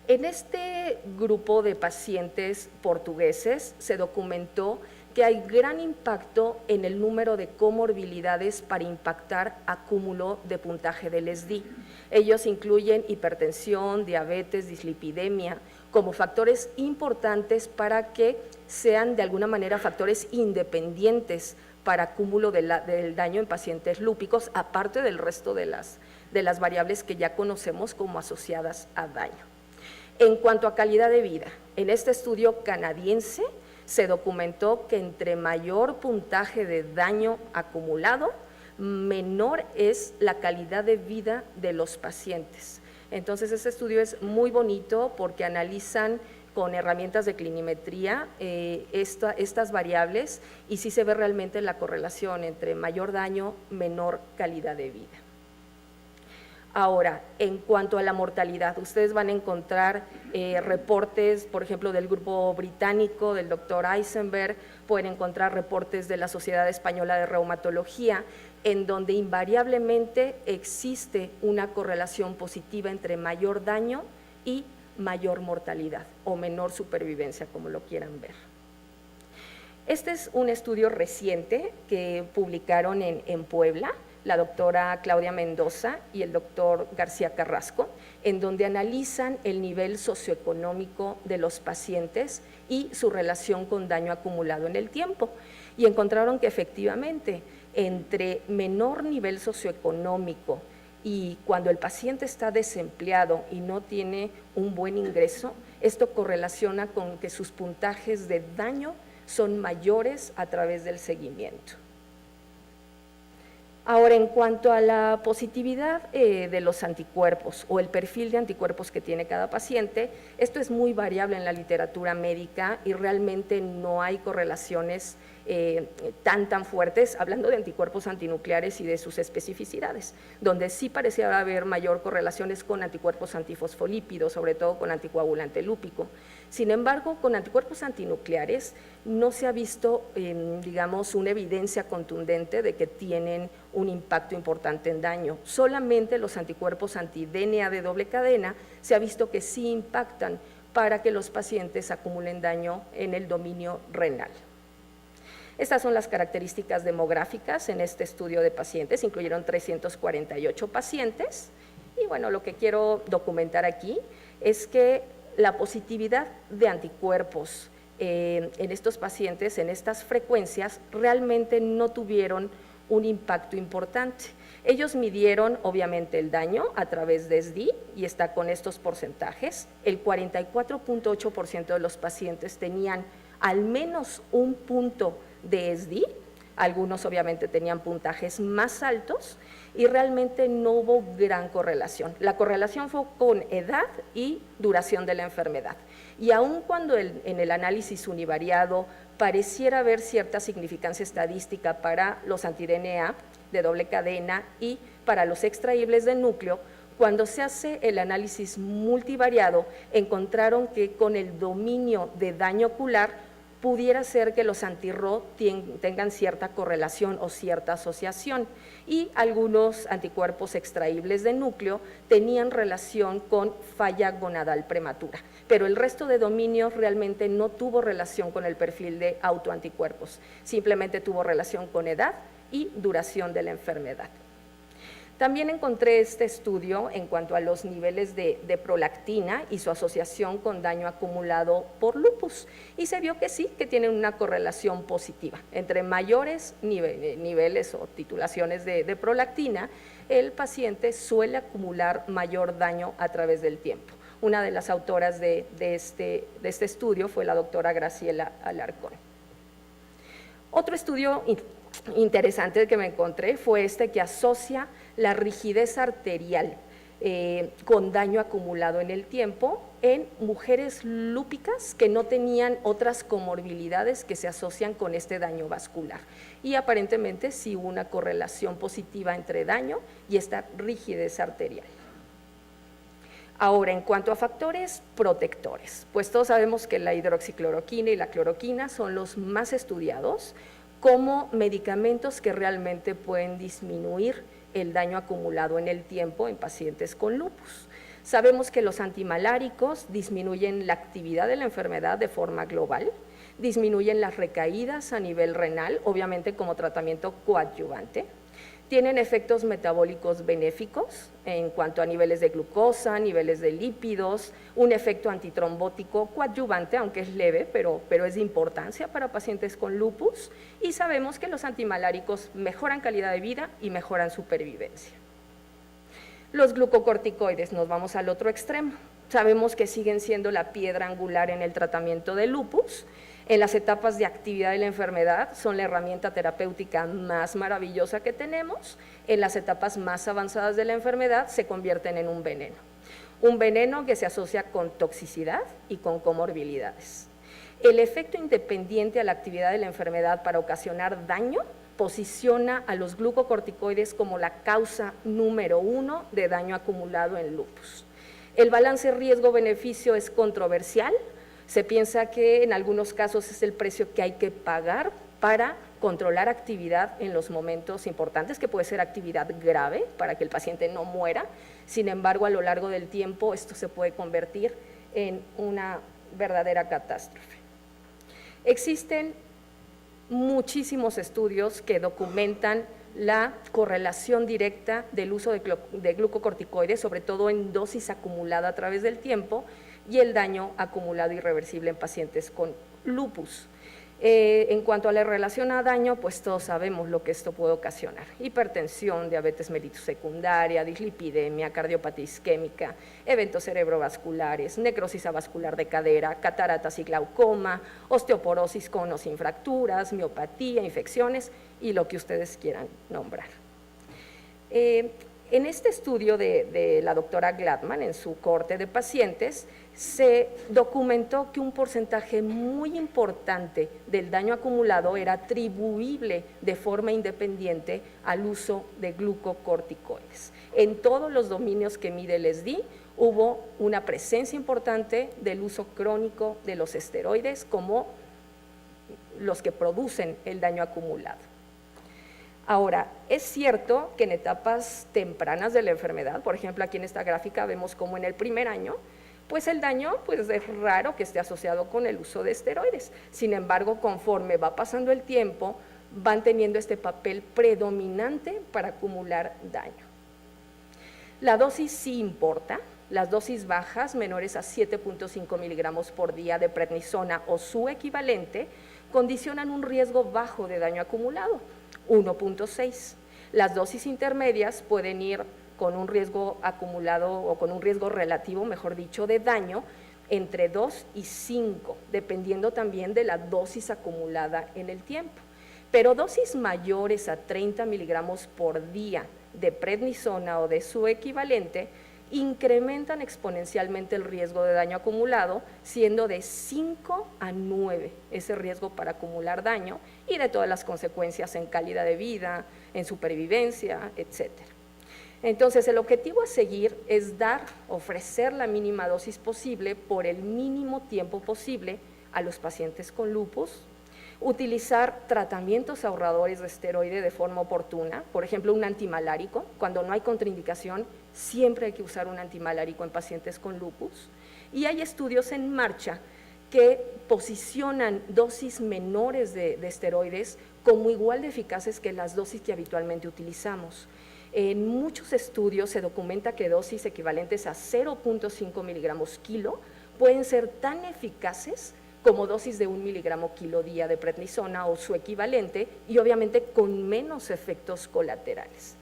En este grupo de pacientes portugueses se documentó que hay gran impacto en el número de comorbilidades para impactar acúmulo de puntaje del SDI. Ellos incluyen hipertensión, diabetes, dislipidemia, como factores importantes para que sean de alguna manera factores independientes para acúmulo del daño en pacientes lúpicos, aparte del resto de las variables que ya conocemos como asociadas a daño. En cuanto a calidad de vida, en este estudio canadiense se documentó que entre mayor puntaje de daño acumulado, menor es la calidad de vida de los pacientes. Entonces, este estudio es muy bonito porque analizan con herramientas de clinimetría estas variables y sí se ve realmente la correlación entre mayor daño, menor calidad de vida. Ahora, en cuanto a la mortalidad, ustedes van a encontrar reportes, por ejemplo, del grupo británico, del doctor Eisenberg, pueden encontrar reportes de la Sociedad Española de Reumatología, en donde invariablemente existe una correlación positiva entre mayor daño y mayor mortalidad o menor supervivencia, como lo quieran ver. Este es un estudio reciente que publicaron en Puebla, la doctora Claudia Mendoza y el doctor García Carrasco, en donde analizan el nivel socioeconómico de los pacientes y su relación con daño acumulado en el tiempo. Y encontraron que efectivamente, entre menor nivel socioeconómico y cuando el paciente está desempleado y no tiene un buen ingreso, esto correlaciona con que sus puntajes de daño son mayores a través del seguimiento. Ahora, en cuanto a la positividad de los anticuerpos o el perfil de anticuerpos que tiene cada paciente, esto es muy variable en la literatura médica y realmente no hay correlaciones tan fuertes, hablando de anticuerpos antinucleares y de sus especificidades, donde sí parecía haber mayor correlaciones con anticuerpos antifosfolípidos, sobre todo con anticoagulante lúpico. Sin embargo, con anticuerpos antinucleares no se ha visto, digamos, una evidencia contundente de que tienen un impacto importante en daño. Solamente los anticuerpos anti-DNA de doble cadena se ha visto que sí impactan para que los pacientes acumulen daño en el dominio renal. Estas son las características demográficas en este estudio de pacientes, incluyeron 348 pacientes y bueno, lo que quiero documentar aquí es que la positividad de anticuerpos en estos pacientes, en estas frecuencias, realmente no tuvieron un impacto importante. Ellos midieron obviamente el daño a través de SDI y está con estos porcentajes. El 44.8% de los pacientes tenían al menos un punto de SDI, algunos obviamente tenían puntajes más altos y realmente no hubo gran correlación. La correlación fue con edad y duración de la enfermedad. Y aun cuando en el análisis univariado pareciera haber cierta significancia estadística para los anti-DNA de doble cadena y para los extraíbles de núcleo, cuando se hace el análisis multivariado, encontraron que con el dominio de daño ocular pudiera ser que los anti-RO tengan cierta correlación o cierta asociación y algunos anticuerpos extraíbles de núcleo tenían relación con falla gonadal prematura, pero el resto de dominios realmente no tuvo relación con el perfil de autoanticuerpos, simplemente tuvo relación con edad y duración de la enfermedad. También encontré este estudio en cuanto a los niveles de prolactina y su asociación con daño acumulado por lupus y se vio que sí, que tienen una correlación positiva. Entre mayores niveles o titulaciones de prolactina, el paciente suele acumular mayor daño a través del tiempo. Una de las autoras de este estudio fue la doctora Graciela Alarcón. Otro estudio interesante que me encontré fue este que asocia la rigidez arterial con daño acumulado en el tiempo en mujeres lúpicas que no tenían otras comorbilidades que se asocian con este daño vascular. Y aparentemente sí hubo una correlación positiva entre daño y esta rigidez arterial. Ahora, en cuanto a factores protectores, pues todos sabemos que la hidroxicloroquina y la cloroquina son los más estudiados como medicamentos que realmente pueden disminuir el daño acumulado en el tiempo en pacientes con lupus. Sabemos que los antimaláricos disminuyen la actividad de la enfermedad de forma global, disminuyen las recaídas a nivel renal, obviamente como tratamiento coadyuvante, Tienen efectos metabólicos benéficos en cuanto a niveles de glucosa, niveles de lípidos, un efecto antitrombótico coadyuvante, aunque es leve, pero es de importancia para pacientes con lupus, y sabemos que los antimaláricos mejoran calidad de vida y mejoran supervivencia. Los glucocorticoides, nos vamos al otro extremo. Sabemos que siguen siendo la piedra angular en el tratamiento de lupus. En las etapas de actividad de la enfermedad son la herramienta terapéutica más maravillosa que tenemos. En las etapas más avanzadas de la enfermedad se convierten en un veneno. Un veneno que se asocia con toxicidad y con comorbilidades. El efecto independiente a la actividad de la enfermedad para ocasionar daño posiciona a los glucocorticoides como la causa número 1 de daño acumulado en lupus. El balance riesgo-beneficio es controversial. Se piensa que en algunos casos es el precio que hay que pagar para controlar actividad en los momentos importantes, que puede ser actividad grave para que el paciente no muera. Sin embargo, a lo largo del tiempo esto se puede convertir en una verdadera catástrofe. Existen muchísimos estudios que documentan la correlación directa del uso de glucocorticoides, sobre todo en dosis acumulada a través del tiempo, y el daño acumulado irreversible en pacientes con lupus. En cuanto a la relación a daño, pues todos sabemos lo que esto puede ocasionar: hipertensión, diabetes mellitus secundaria, dislipidemia, cardiopatía isquémica, eventos cerebrovasculares, necrosis avascular de cadera, cataratas y glaucoma, osteoporosis con o sin fracturas, miopatía, infecciones y lo que ustedes quieran nombrar. En este estudio de la doctora Gladman, en su cohorte de pacientes, se documentó que un porcentaje muy importante del daño acumulado era atribuible de forma independiente al uso de glucocorticoides. En todos los dominios que mide el SDI hubo una presencia importante del uso crónico de los esteroides como los que producen el daño acumulado. Ahora, es cierto que en etapas tempranas de la enfermedad, por ejemplo, aquí en esta gráfica vemos como en el primer año, pues el daño pues es raro que esté asociado con el uso de esteroides. Sin embargo, conforme va pasando el tiempo, van teniendo este papel predominante para acumular daño. La dosis sí importa. Las dosis bajas, menores a 7.5 miligramos por día de prednisona o su equivalente, condicionan un riesgo bajo de daño acumulado, 1.6. Las dosis intermedias pueden ir con un riesgo acumulado o con un riesgo relativo, mejor dicho, de daño entre 2 y 5, dependiendo también de la dosis acumulada en el tiempo. Pero dosis mayores a 30 miligramos por día de prednisona o de su equivalente incrementan exponencialmente el riesgo de daño acumulado, siendo de 5 a 9 ese riesgo para acumular daño y de todas las consecuencias en calidad de vida, en supervivencia, etcétera. Entonces, el objetivo a seguir es ofrecer la mínima dosis posible por el mínimo tiempo posible a los pacientes con lupus, utilizar tratamientos ahorradores de esteroide de forma oportuna, por ejemplo, un antimalárico. Cuando no hay contraindicación, siempre hay que usar un antimalárico en pacientes con lupus. Y hay estudios en marcha que posicionan dosis menores de esteroides como igual de eficaces que las dosis que habitualmente utilizamos. En muchos estudios se documenta que dosis equivalentes a 0.5 miligramos kilo pueden ser tan eficaces como dosis de 1 miligramo kilo día de prednisona o su equivalente, y obviamente con menos efectos colaterales.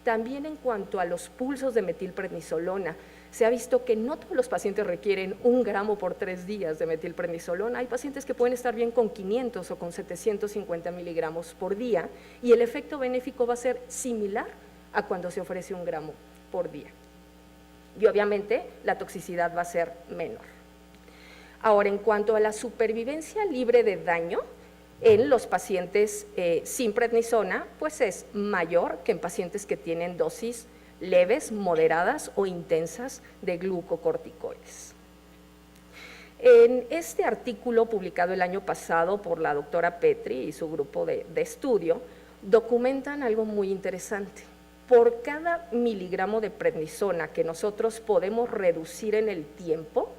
También en cuanto a los pulsos de metilprednisolona, se ha visto que no todos los pacientes requieren 1 gramo por 3 días de metilprednisolona. Hay pacientes que pueden estar bien con 500 o con 750 miligramos por día, y el efecto benéfico va a ser similar a cuando se ofrece 1 gramo por día. Y obviamente la toxicidad va a ser menor. Ahora, en cuanto a la supervivencia libre de daño, en los pacientes sin prednisona, pues es mayor que en pacientes que tienen dosis leves, moderadas o intensas de glucocorticoides. En este artículo publicado el año pasado por la doctora Petri y su grupo de estudio, documentan algo muy interesante. Por cada miligramo de prednisona que nosotros podemos reducir en el tiempo,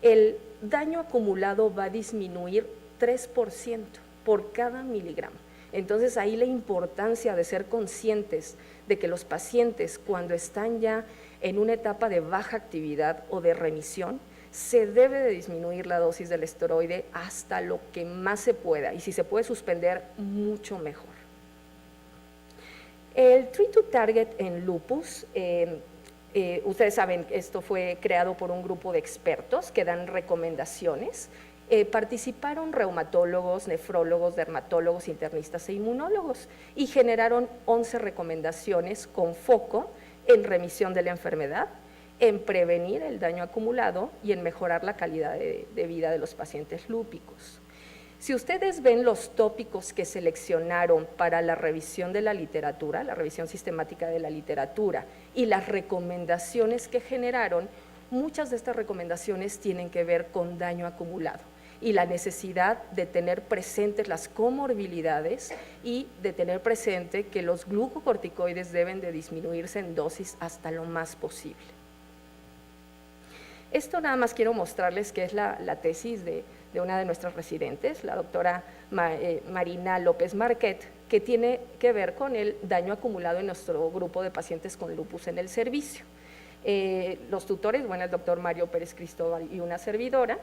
el daño acumulado va a disminuir 3% por cada miligramo. Entonces, ahí la importancia de ser conscientes de que los pacientes, cuando están ya en una etapa de baja actividad o de remisión, se debe de disminuir la dosis del esteroide hasta lo que más se pueda, y si se puede suspender, mucho mejor. El Treat to Target en lupus, ustedes saben, esto fue creado por un grupo de expertos que dan recomendaciones. Participaron reumatólogos, nefrólogos, dermatólogos, internistas e inmunólogos y generaron 11 recomendaciones con foco en remisión de la enfermedad, en prevenir el daño acumulado y en mejorar la calidad de vida de los pacientes lúpicos. Si ustedes ven los tópicos que seleccionaron para la revisión de la literatura, la revisión sistemática de la literatura y las recomendaciones que generaron, muchas de estas recomendaciones tienen que ver con daño acumulado y la necesidad de tener presentes las comorbilidades y de tener presente que los glucocorticoides deben de disminuirse en dosis hasta lo más posible. Esto nada más quiero mostrarles que es la tesis de una de nuestras residentes, la doctora Marina López Marquet, que tiene que ver con el daño acumulado en nuestro grupo de pacientes con lupus en el servicio. Los tutores, bueno, el doctor Mario Pérez Cristóbal y una servidora,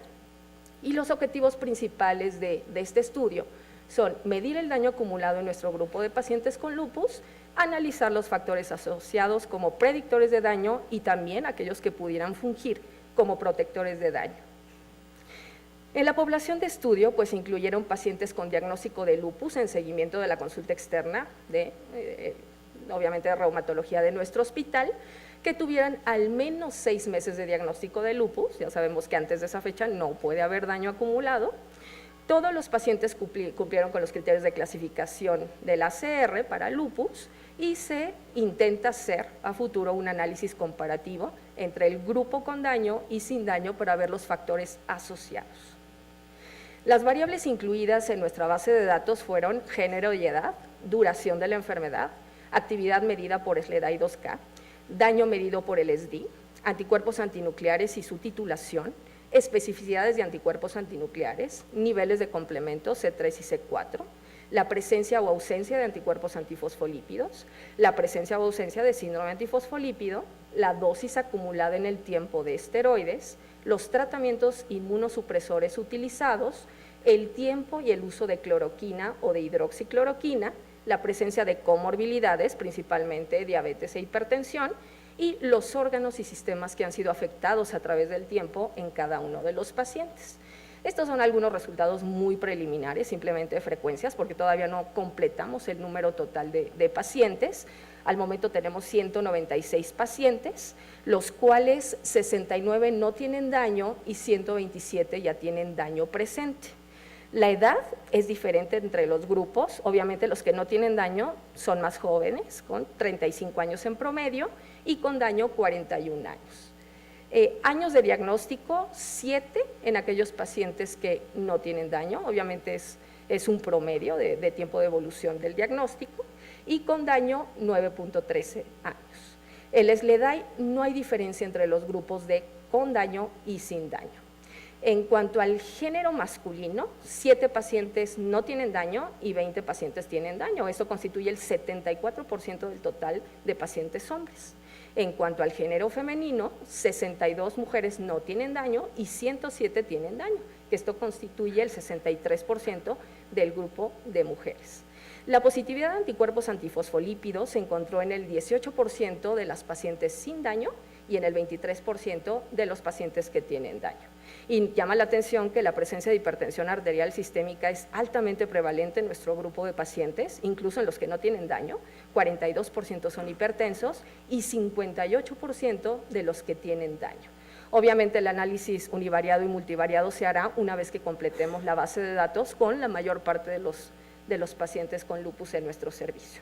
y los objetivos principales de este estudio son medir el daño acumulado en nuestro grupo de pacientes con lupus, analizar los factores asociados como predictores de daño y también aquellos que pudieran fungir como protectores de daño. En la población de estudio, pues incluyeron pacientes con diagnóstico de lupus en seguimiento de la consulta externa obviamente de reumatología de nuestro hospital, que tuvieran al menos 6 meses de diagnóstico de lupus. Ya sabemos que antes de esa fecha no puede haber daño acumulado. Todos los pacientes cumplieron con los criterios de clasificación del ACR para lupus y se intenta hacer a futuro un análisis comparativo entre el grupo con daño y sin daño para ver los factores asociados. Las variables incluidas en nuestra base de datos fueron género y edad, duración de la enfermedad, actividad medida por SLEDAI-2K, daño medido por el SD, anticuerpos antinucleares y su titulación, especificidades de anticuerpos antinucleares, niveles de complemento C3 y C4, la presencia o ausencia de anticuerpos antifosfolípidos, la presencia o ausencia de síndrome antifosfolípido, la dosis acumulada en el tiempo de esteroides, los tratamientos inmunosupresores utilizados, el tiempo y el uso de cloroquina o de hidroxicloroquina, la presencia de comorbilidades, principalmente diabetes e hipertensión, y los órganos y sistemas que han sido afectados a través del tiempo en cada uno de los pacientes. Estos son algunos resultados muy preliminares, simplemente de frecuencias, porque todavía no completamos el número total de pacientes. Al momento tenemos 196 pacientes, los cuales 69 no tienen daño y 127 ya tienen daño presente. La edad es diferente entre los grupos, obviamente los que no tienen daño son más jóvenes, con 35 años en promedio, y con daño 41 años. Años de diagnóstico, 7 en aquellos pacientes que no tienen daño, obviamente es un promedio de tiempo de evolución del diagnóstico, y con daño 9.13 años. El SLEDAI no hay diferencia entre los grupos de con daño y sin daño. En cuanto al género masculino, 7 pacientes no tienen daño y 20 pacientes tienen daño. Esto constituye el 74% del total de pacientes hombres. En cuanto al género femenino, 62 mujeres no tienen daño y 107 tienen daño, que esto constituye el 63% del grupo de mujeres. La positividad de anticuerpos antifosfolípidos se encontró en el 18% de las pacientes sin daño y en el 23% de los pacientes que tienen daño. Y llama la atención que la presencia de hipertensión arterial sistémica es altamente prevalente en nuestro grupo de pacientes, incluso en los que no tienen daño, 42% son hipertensos y 58% de los que tienen daño. Obviamente el análisis univariado y multivariado se hará una vez que completemos la base de datos con la mayor parte de los pacientes con lupus en nuestro servicio.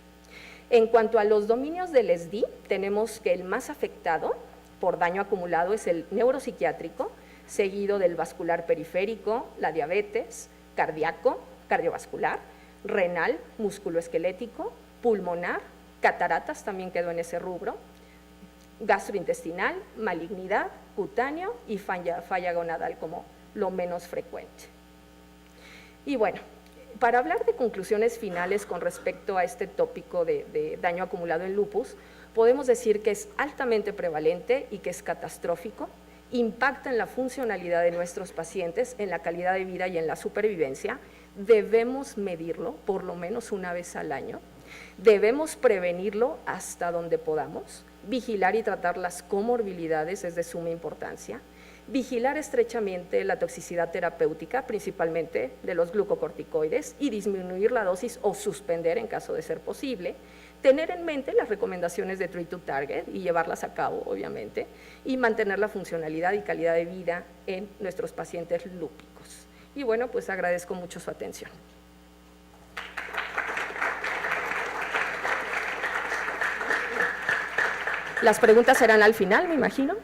En cuanto a los dominios del SD, tenemos que el más afectado por daño acumulado es el neuropsiquiátrico, seguido del vascular periférico, la diabetes, cardíaco, cardiovascular, renal, musculoesquelético, pulmonar, cataratas también quedó en ese rubro, gastrointestinal, malignidad, cutáneo y falla gonadal como lo menos frecuente. Y bueno, Para hablar de conclusiones finales con respecto a este tópico de daño acumulado en lupus, podemos decir que es altamente prevalente y que es catastrófico, impacta en la funcionalidad de nuestros pacientes, en la calidad de vida y en la supervivencia. Debemos medirlo por lo menos una vez al año, debemos prevenirlo hasta donde podamos, vigilar y tratar las comorbilidades es de suma importancia, vigilar estrechamente la toxicidad terapéutica, principalmente de los glucocorticoides, y disminuir la dosis o suspender en caso de ser posible, tener en mente las recomendaciones de Treat to Target y llevarlas a cabo, obviamente, y mantener la funcionalidad y calidad de vida en nuestros pacientes lúpicos. Y bueno, pues agradezco mucho su atención. Las preguntas serán al final, me imagino.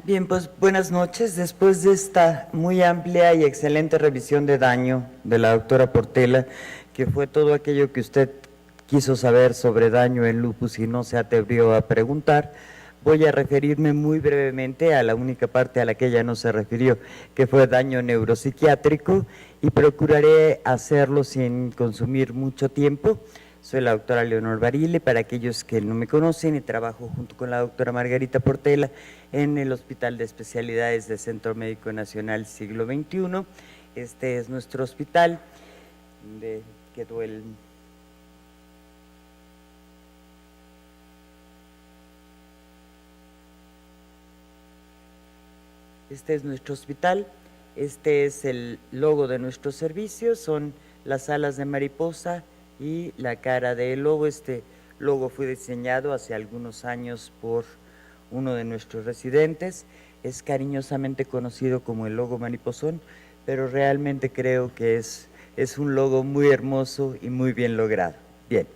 Bien, pues buenas noches. Después de esta muy amplia y excelente revisión de daño de la doctora Portela, que fue todo aquello que usted quiso saber sobre daño en lupus y no se atrevió a preguntar, voy a referirme muy brevemente a la única parte a la que ella no se refirió, que fue daño neuropsiquiátrico, y procuraré hacerlo sin consumir mucho tiempo. Soy la doctora Leonor Barile, para aquellos que no me conocen, y trabajo junto con la doctora Margarita Portela en el Hospital de Especialidades del Centro Médico Nacional Siglo XXI. Este es nuestro hospital, donde quedó el... Este es nuestro hospital, este es el logo de nuestro servicio, son las alas de mariposa y la cara del lobo. Este logo fue diseñado hace algunos años por uno de nuestros residentes, es cariñosamente conocido como el logo mariposón, pero realmente creo que es un logo muy hermoso y muy bien logrado. Bien,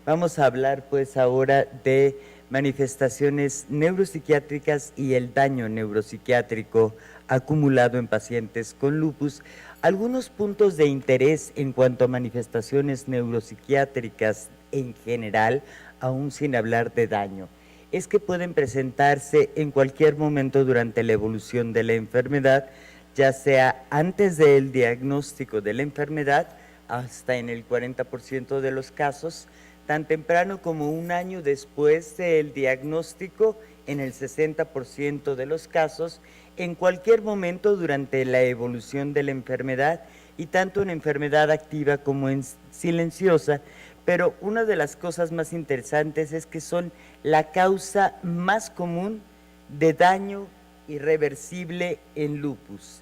vamos a hablar pues ahora de manifestaciones neuropsiquiátricas y el daño neuropsiquiátrico acumulado en pacientes con lupus. Algunos puntos de interés en cuanto a manifestaciones neuropsiquiátricas en general, aún sin hablar de daño, es que pueden presentarse en cualquier momento durante la evolución de la enfermedad, ya sea antes del diagnóstico de la enfermedad, hasta en el 40% de los casos, tan temprano como un año después del diagnóstico, en el 60% de los casos, en cualquier momento durante la evolución de la enfermedad, y tanto en enfermedad activa como en silenciosa. Pero una de las cosas más interesantes es que son la causa más común de daño irreversible en lupus.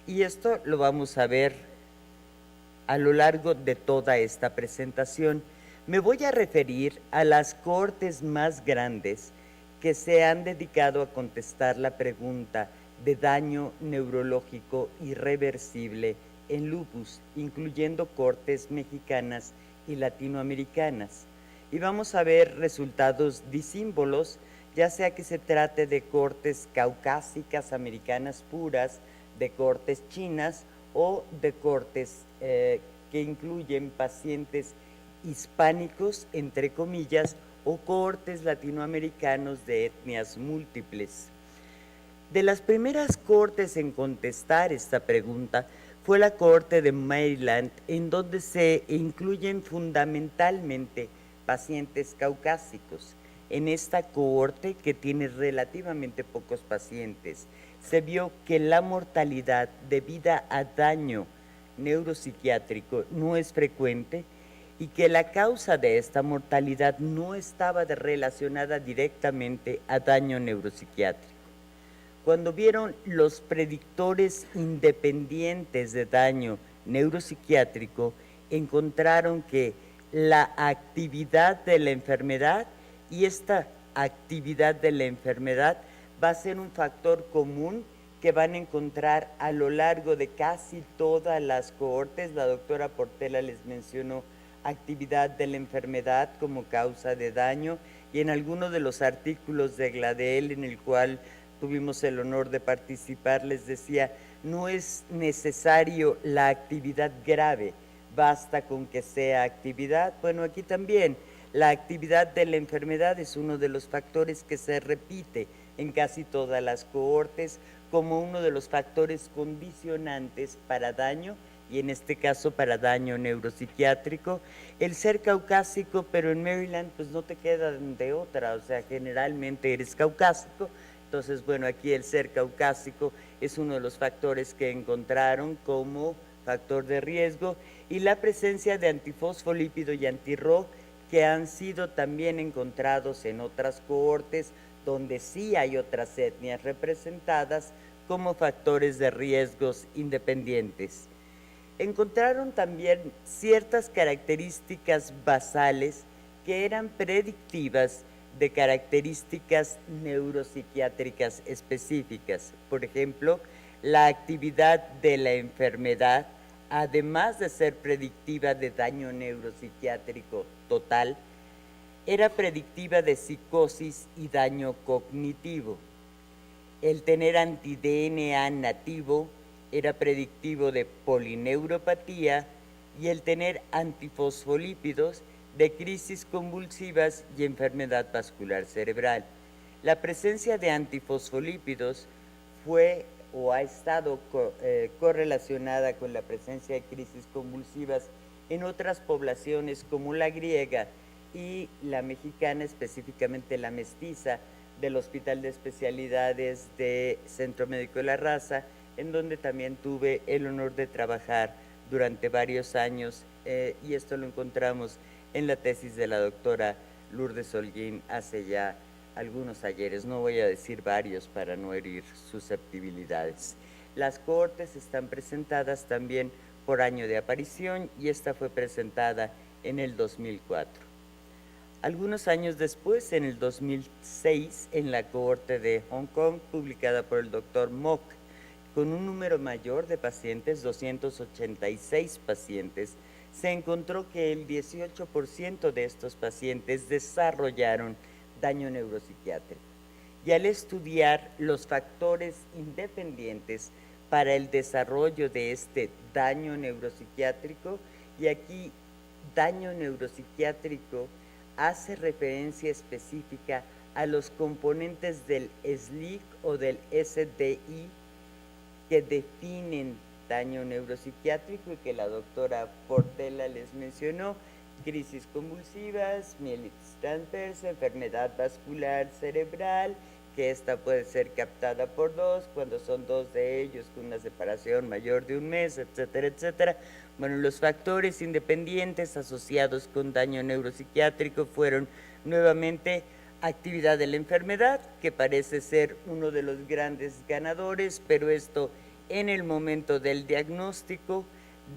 Y esto lo vamos a ver a lo largo de toda esta presentación. Me voy a referir a las cohortes más grandes que se han dedicado a contestar la pregunta de daño neurológico irreversible en lupus, incluyendo cohortes mexicanas y latinoamericanas. Y vamos a ver resultados disímbolos, ya sea que se trate de cohortes caucásicas americanas puras, de cohortes chinas o de cohortes que incluyen pacientes hispánicos, entre comillas, o cohortes latinoamericanos de etnias múltiples. De las primeras cohortes en contestar esta pregunta fue la cohorte de Maryland, en donde se incluyen fundamentalmente pacientes caucásicos. En esta cohorte, que tiene relativamente pocos pacientes, se vio que la mortalidad debida a daño neuropsiquiátrico no es frecuente y que la causa de esta mortalidad no estaba relacionada directamente a daño neuropsiquiátrico. Cuando vieron los predictores independientes de daño neuropsiquiátrico, encontraron que la actividad de la enfermedad, y esta actividad de la enfermedad va a ser un factor común que van a encontrar a lo largo de casi todas las cohortes. La doctora Portela les mencionó actividad de la enfermedad como causa de daño, y en alguno de los artículos de Gladel en el cual tuvimos el honor de participar, les decía, no es necesario la actividad grave, basta con que sea actividad. Bueno, aquí también la actividad de la enfermedad es uno de los factores que se repite en casi todas las cohortes como uno de los factores condicionantes para daño, y en este caso para daño neuropsiquiátrico. El ser caucásico, pero en Maryland pues no te queda de otra, o sea, generalmente eres caucásico. Entonces, bueno, aquí el ser caucásico es uno de los factores que encontraron como factor de riesgo, y la presencia de antifosfolípido y anti-RO, que han sido también encontrados en otras cohortes donde sí hay otras etnias representadas como factores de riesgos independientes. Encontraron también ciertas características basales que eran predictivas de características neuropsiquiátricas específicas. Por ejemplo, la actividad de la enfermedad, además de ser predictiva de daño neuropsiquiátrico total, era predictiva de psicosis y daño cognitivo. El tener anti-DNA nativo era predictivo de polineuropatía, y el tener antifosfolípidos de crisis convulsivas y enfermedad vascular cerebral. La presencia de antifosfolípidos fue o ha estado correlacionada con la presencia de crisis convulsivas en otras poblaciones como la griega y la mexicana, específicamente la mestiza del Hospital de Especialidades de Centro Médico de la Raza, en donde también tuve el honor de trabajar durante varios años, y esto lo encontramos en la tesis de la doctora Lourdes Holguín hace ya algunos ayeres, no voy a decir varios para no herir susceptibilidades. Las cohortes están presentadas también por año de aparición, y esta fue presentada en el 2004. Algunos años después, en el 2006, en la cohorte de Hong Kong, publicada por el doctor Mock, con un número mayor de pacientes, 286 pacientes, se encontró que el 18% de estos pacientes desarrollaron daño neuropsiquiátrico. Y al estudiar los factores independientes para el desarrollo de este daño neuropsiquiátrico, y aquí daño neuropsiquiátrico hace referencia específica a los componentes del SLIC o del SDI que definen daño neuropsiquiátrico y que la doctora Portela les mencionó: crisis convulsivas, mielitis transversa, enfermedad vascular cerebral, que esta puede ser captada por dos, cuando son dos de ellos con una separación mayor de un mes, etcétera, etcétera. Bueno, los factores independientes asociados con daño neuropsiquiátrico fueron nuevamente actividad de la enfermedad, que parece ser uno de los grandes ganadores, pero esto en el momento del diagnóstico.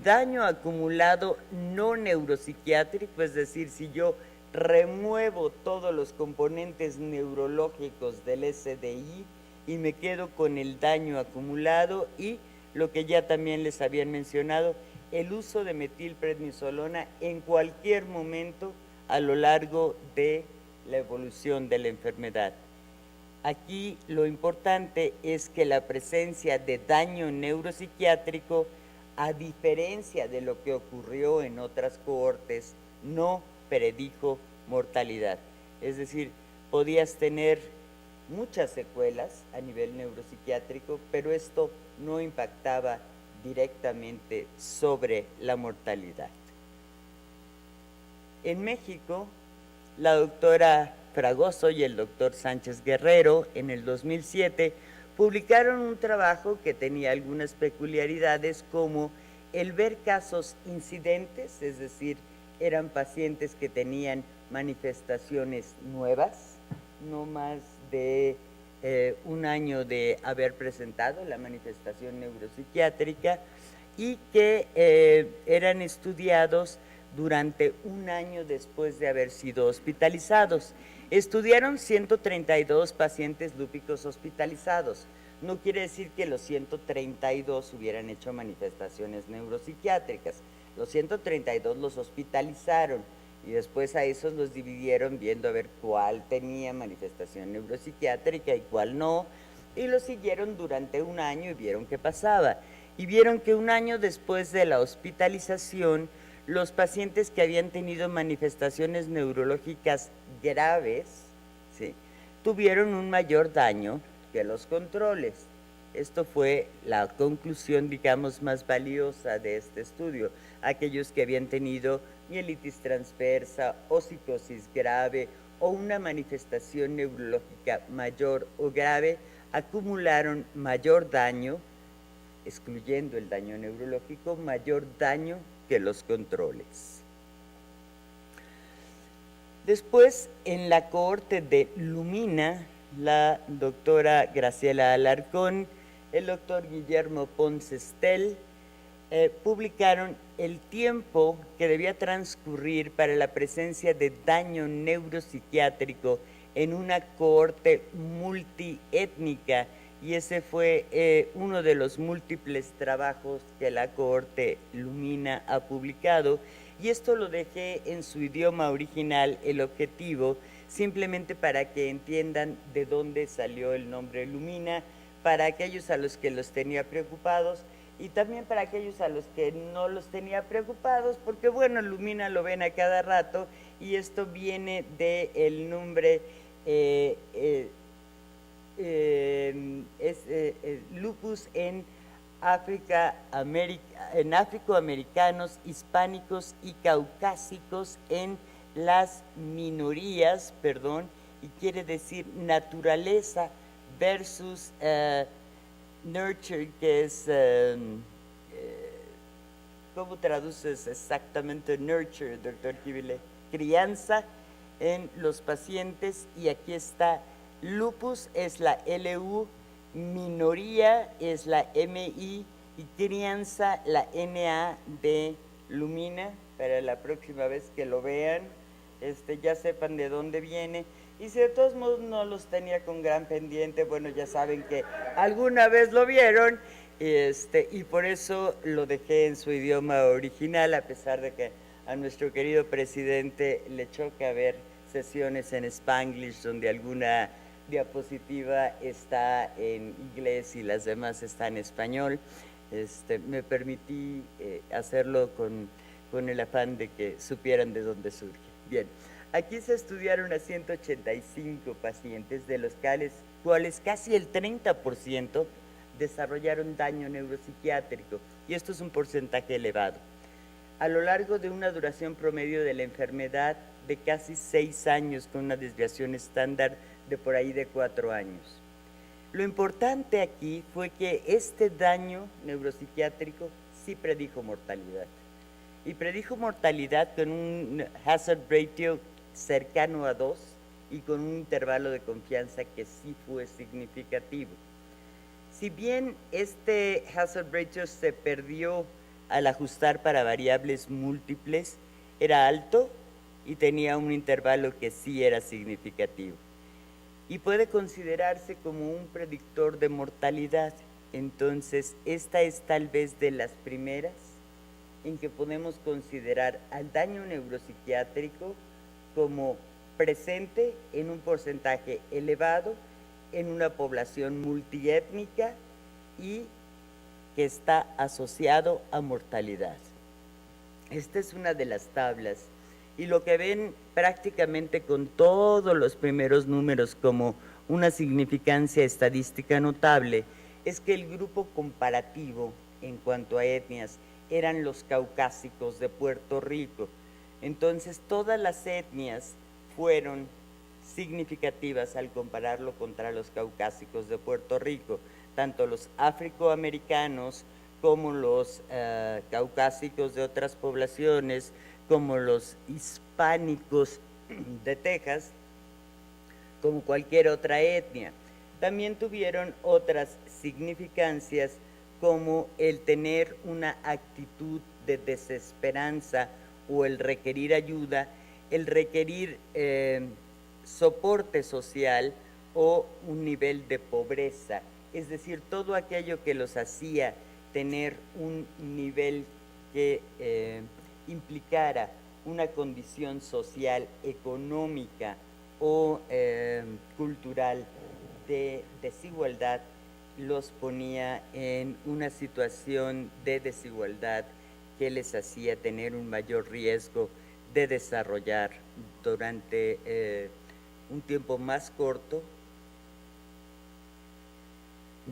Daño acumulado no neuropsiquiátrico, es decir, si yo remuevo todos los componentes neurológicos del SDI y me quedo con el daño acumulado, y lo que ya también les habían mencionado, el uso de metilprednisolona en cualquier momento a lo largo de la evolución de la enfermedad. Aquí lo importante es que la presencia de daño neuropsiquiátrico, a diferencia de lo que ocurrió en otras cohortes, no predijo mortalidad. Es decir, podías tener muchas secuelas a nivel neuropsiquiátrico, pero esto no impactaba directamente sobre la mortalidad. En México, la doctora Fragoso y el doctor Sánchez Guerrero, en el 2007, publicaron un trabajo que tenía algunas peculiaridades, como el ver casos incidentes, es decir, eran pacientes que tenían manifestaciones nuevas, no más de un año de haber presentado la manifestación neuropsiquiátrica, y que eran estudiados durante un año después de haber sido hospitalizados. Estudiaron 132 pacientes lúpicos hospitalizados. No quiere decir que los 132 hubieran hecho manifestaciones neuropsiquiátricas. Los 132 los hospitalizaron, Y después a esos los dividieron viendo a ver cuál tenía manifestación neuropsiquiátrica y cuál no, y los siguieron durante un año y vieron qué pasaba. Y vieron que un año después de la hospitalización, los pacientes que habían tenido manifestaciones neurológicas graves, ¿sí?, tuvieron un mayor daño que los controles. Esto fue la conclusión, digamos, más valiosa de este estudio. Aquellos que habían tenido mielitis transversa o psicosis grave o una manifestación neurológica mayor o grave acumularon mayor daño, excluyendo el daño neurológico, mayor daño que los controles. Después, en la cohorte de Lumina, la doctora Graciela Alarcón, el doctor Guillermo Ponce Estel, publicaron el tiempo que debía transcurrir para la presencia de daño neuropsiquiátrico en una cohorte multiétnica, y ese fue uno de los múltiples trabajos que la cohorte Lumina ha publicado, y esto lo dejé en su idioma original, el objetivo, simplemente para que entiendan de dónde salió el nombre Lumina, para aquellos a los que los tenía preocupados y también para aquellos a los que no los tenía preocupados, porque bueno, Lumina lo ven a cada rato, y esto viene del nombre lupus en afroamericanos, hispánicos y caucásicos en las minorías, y quiere decir naturaleza versus nurture, que es, ¿cómo traduces exactamente nurture, doctor Kibile? Crianza en los pacientes, y aquí está lupus, es la LU, minoría es la MI, y crianza la NA de Lumina, para la próxima vez que lo vean, ya sepan de dónde viene. Y si de todos modos no los tenía con gran pendiente, bueno, ya saben que alguna vez lo vieron, y por eso lo dejé en su idioma original, a pesar de que a nuestro querido presidente le choca ver sesiones en Spanglish donde alguna diapositiva está en inglés y las demás están en español. Me permití hacerlo con el afán de que supieran de dónde surge. Bien, aquí se estudiaron a 185 pacientes, de los cuales casi el 30% desarrollaron daño neuropsiquiátrico, y esto es un porcentaje elevado, a lo largo de una duración promedio de la enfermedad de casi 6 años, con una desviación estándar de por ahí de 4 años. Lo importante aquí fue que este daño neuropsiquiátrico sí predijo mortalidad, y predijo mortalidad con un hazard ratio cercano a 2 y con un intervalo de confianza que sí fue significativo. Si bien este hazard ratio se perdió al ajustar para variables múltiples, era alto y tenía un intervalo que sí era significativo, y puede considerarse como un predictor de mortalidad. Entonces, esta es tal vez de las primeras en que podemos considerar al daño neuropsiquiátrico como presente en un porcentaje elevado en una población multiétnica y que está asociado a mortalidad. Esta es una de las tablas, y lo que ven prácticamente con todos los primeros números como una significancia estadística notable es que el grupo comparativo en cuanto a etnias eran los caucásicos de Puerto Rico. Entonces, todas las etnias fueron significativas al compararlo contra los caucásicos de Puerto Rico, tanto los afroamericanos como los caucásicos de otras poblaciones, como los hispánicos de Texas, como cualquier otra etnia. También tuvieron otras significancias, como el tener una actitud de desesperanza o el requerir ayuda, el requerir soporte social o un nivel de pobreza, es decir, todo aquello que los hacía tener un nivel que implicara una condición social, económica o cultural de desigualdad, los ponía en una situación de desigualdad que les hacía tener un mayor riesgo de desarrollar durante un tiempo más corto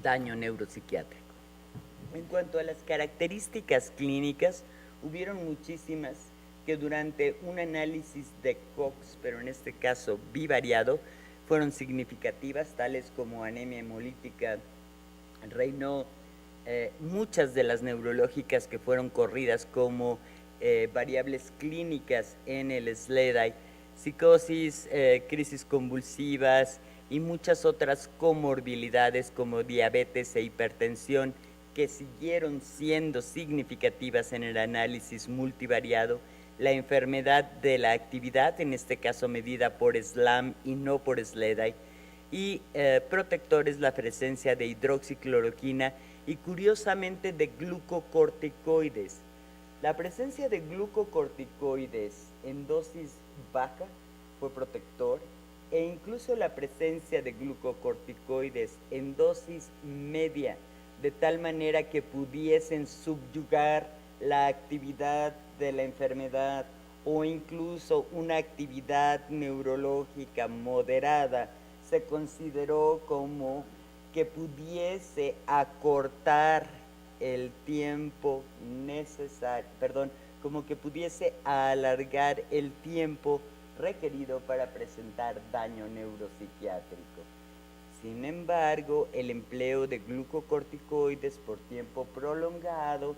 daño neuropsiquiátrico. En cuanto a las características clínicas, hubieron muchísimas que durante un análisis de Cox, pero en este caso bivariado, fueron significativas, tales como anemia hemolítica, Raynaud, muchas de las neurológicas que fueron corridas como variables clínicas en el SLEDAI, psicosis, crisis convulsivas y muchas otras comorbilidades como diabetes e hipertensión que siguieron siendo significativas en el análisis multivariado, la enfermedad de la actividad, en este caso medida por SLAM y no por SLEDAI, y protectores, la presencia de hidroxicloroquina y curiosamente de glucocorticoides. La presencia de glucocorticoides en dosis baja fue protector e incluso la presencia de glucocorticoides en dosis media, de tal manera que pudiesen subyugar la actividad de la enfermedad o incluso una actividad neurológica moderada, se consideró como que pudiese acortar el tiempo necesario, como que pudiese alargar el tiempo requerido para presentar daño neuropsiquiátrico. Sin embargo, el empleo de glucocorticoides por tiempo prolongado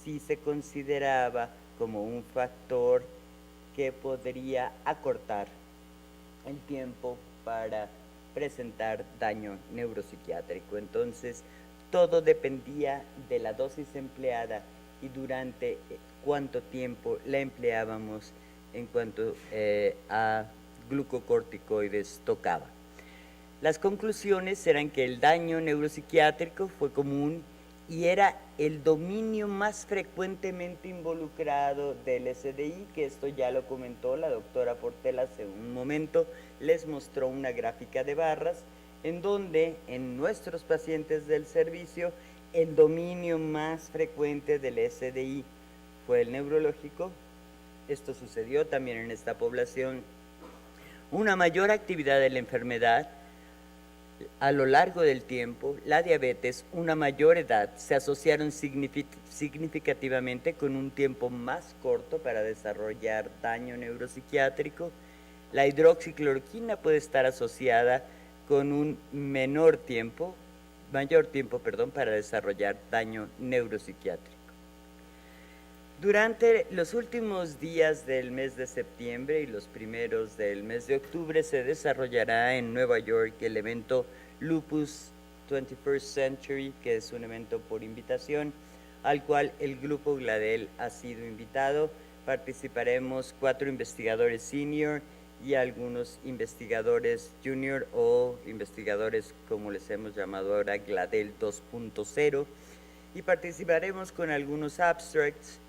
sí se consideraba como un factor que podría acortar el tiempo para presentar daño neuropsiquiátrico. Entonces, todo dependía de la dosis empleada y durante cuánto tiempo la empleábamos en cuanto a glucocorticoides tocaba. Las conclusiones eran que el daño neuropsiquiátrico fue común y era el dominio más frecuentemente involucrado del SDI, que esto ya lo comentó la doctora Portela hace un momento, les mostró una gráfica de barras en donde en nuestros pacientes del servicio el dominio más frecuente del SDI fue el neurológico. Esto sucedió también en esta población. Una mayor actividad de la enfermedad a lo largo del tiempo, la diabetes, una mayor edad, se asociaron significativamente con un tiempo más corto para desarrollar daño neuropsiquiátrico. La hidroxicloroquina puede estar asociada con un mayor tiempo para desarrollar daño neuropsiquiátrico. Durante los últimos días del mes de septiembre y los primeros del mes de octubre se desarrollará en Nueva York el evento Lupus 21st Century, que es un evento por invitación, al cual el Grupo GLADEL ha sido invitado. Participaremos 4 investigadores senior y algunos investigadores junior o investigadores, como les hemos llamado ahora, GLADEL 2.0, y participaremos con algunos abstracts,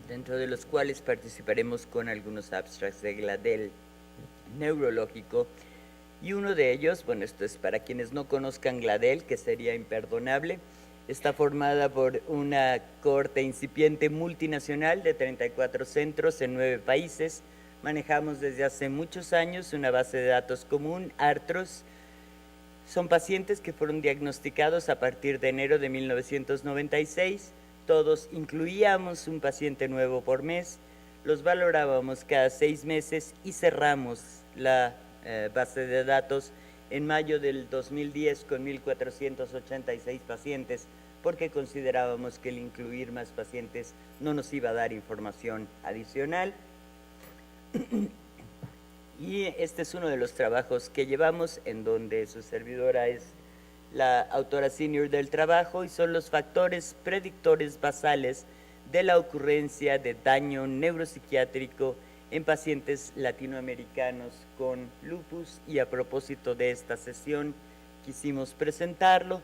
dentro de los cuales participaremos con algunos abstracts de GLADEL neurológico, y uno de ellos, bueno, esto es para quienes no conozcan GLADEL, que sería imperdonable, está formada por una cohorte incipiente multinacional de 34 centros en 9 países. Manejamos desde hace muchos años una base de datos común, ARTROS. Son pacientes que fueron diagnosticados a partir de enero de 1996. Todos incluíamos un paciente nuevo por mes, los valorábamos cada 6 meses y cerramos la base de datos en mayo del 2010 con 1.486 pacientes, porque considerábamos que el incluir más pacientes no nos iba a dar información adicional. Y este es uno de los trabajos que llevamos, en donde su servidora es la autora senior del trabajo, y son los factores predictores basales de la ocurrencia de daño neuropsiquiátrico en pacientes latinoamericanos con lupus. Y a propósito de esta sesión quisimos presentarlo.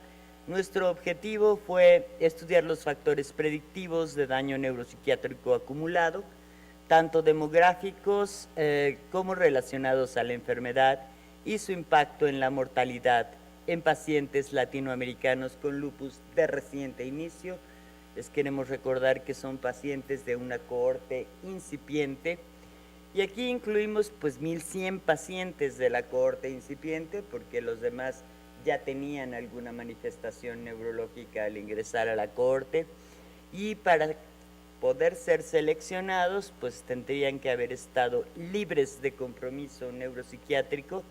Nuestro objetivo fue estudiar los factores predictivos de daño neuropsiquiátrico acumulado, tanto demográficos como relacionados a la enfermedad y su impacto en la mortalidad en pacientes latinoamericanos con lupus de reciente inicio. Les queremos recordar que son pacientes de una cohorte incipiente y aquí incluimos pues 1,100 pacientes de la cohorte incipiente porque los demás ya tenían alguna manifestación neurológica al ingresar a la cohorte y para poder ser seleccionados pues tendrían que haber estado libres de compromiso neuropsiquiátrico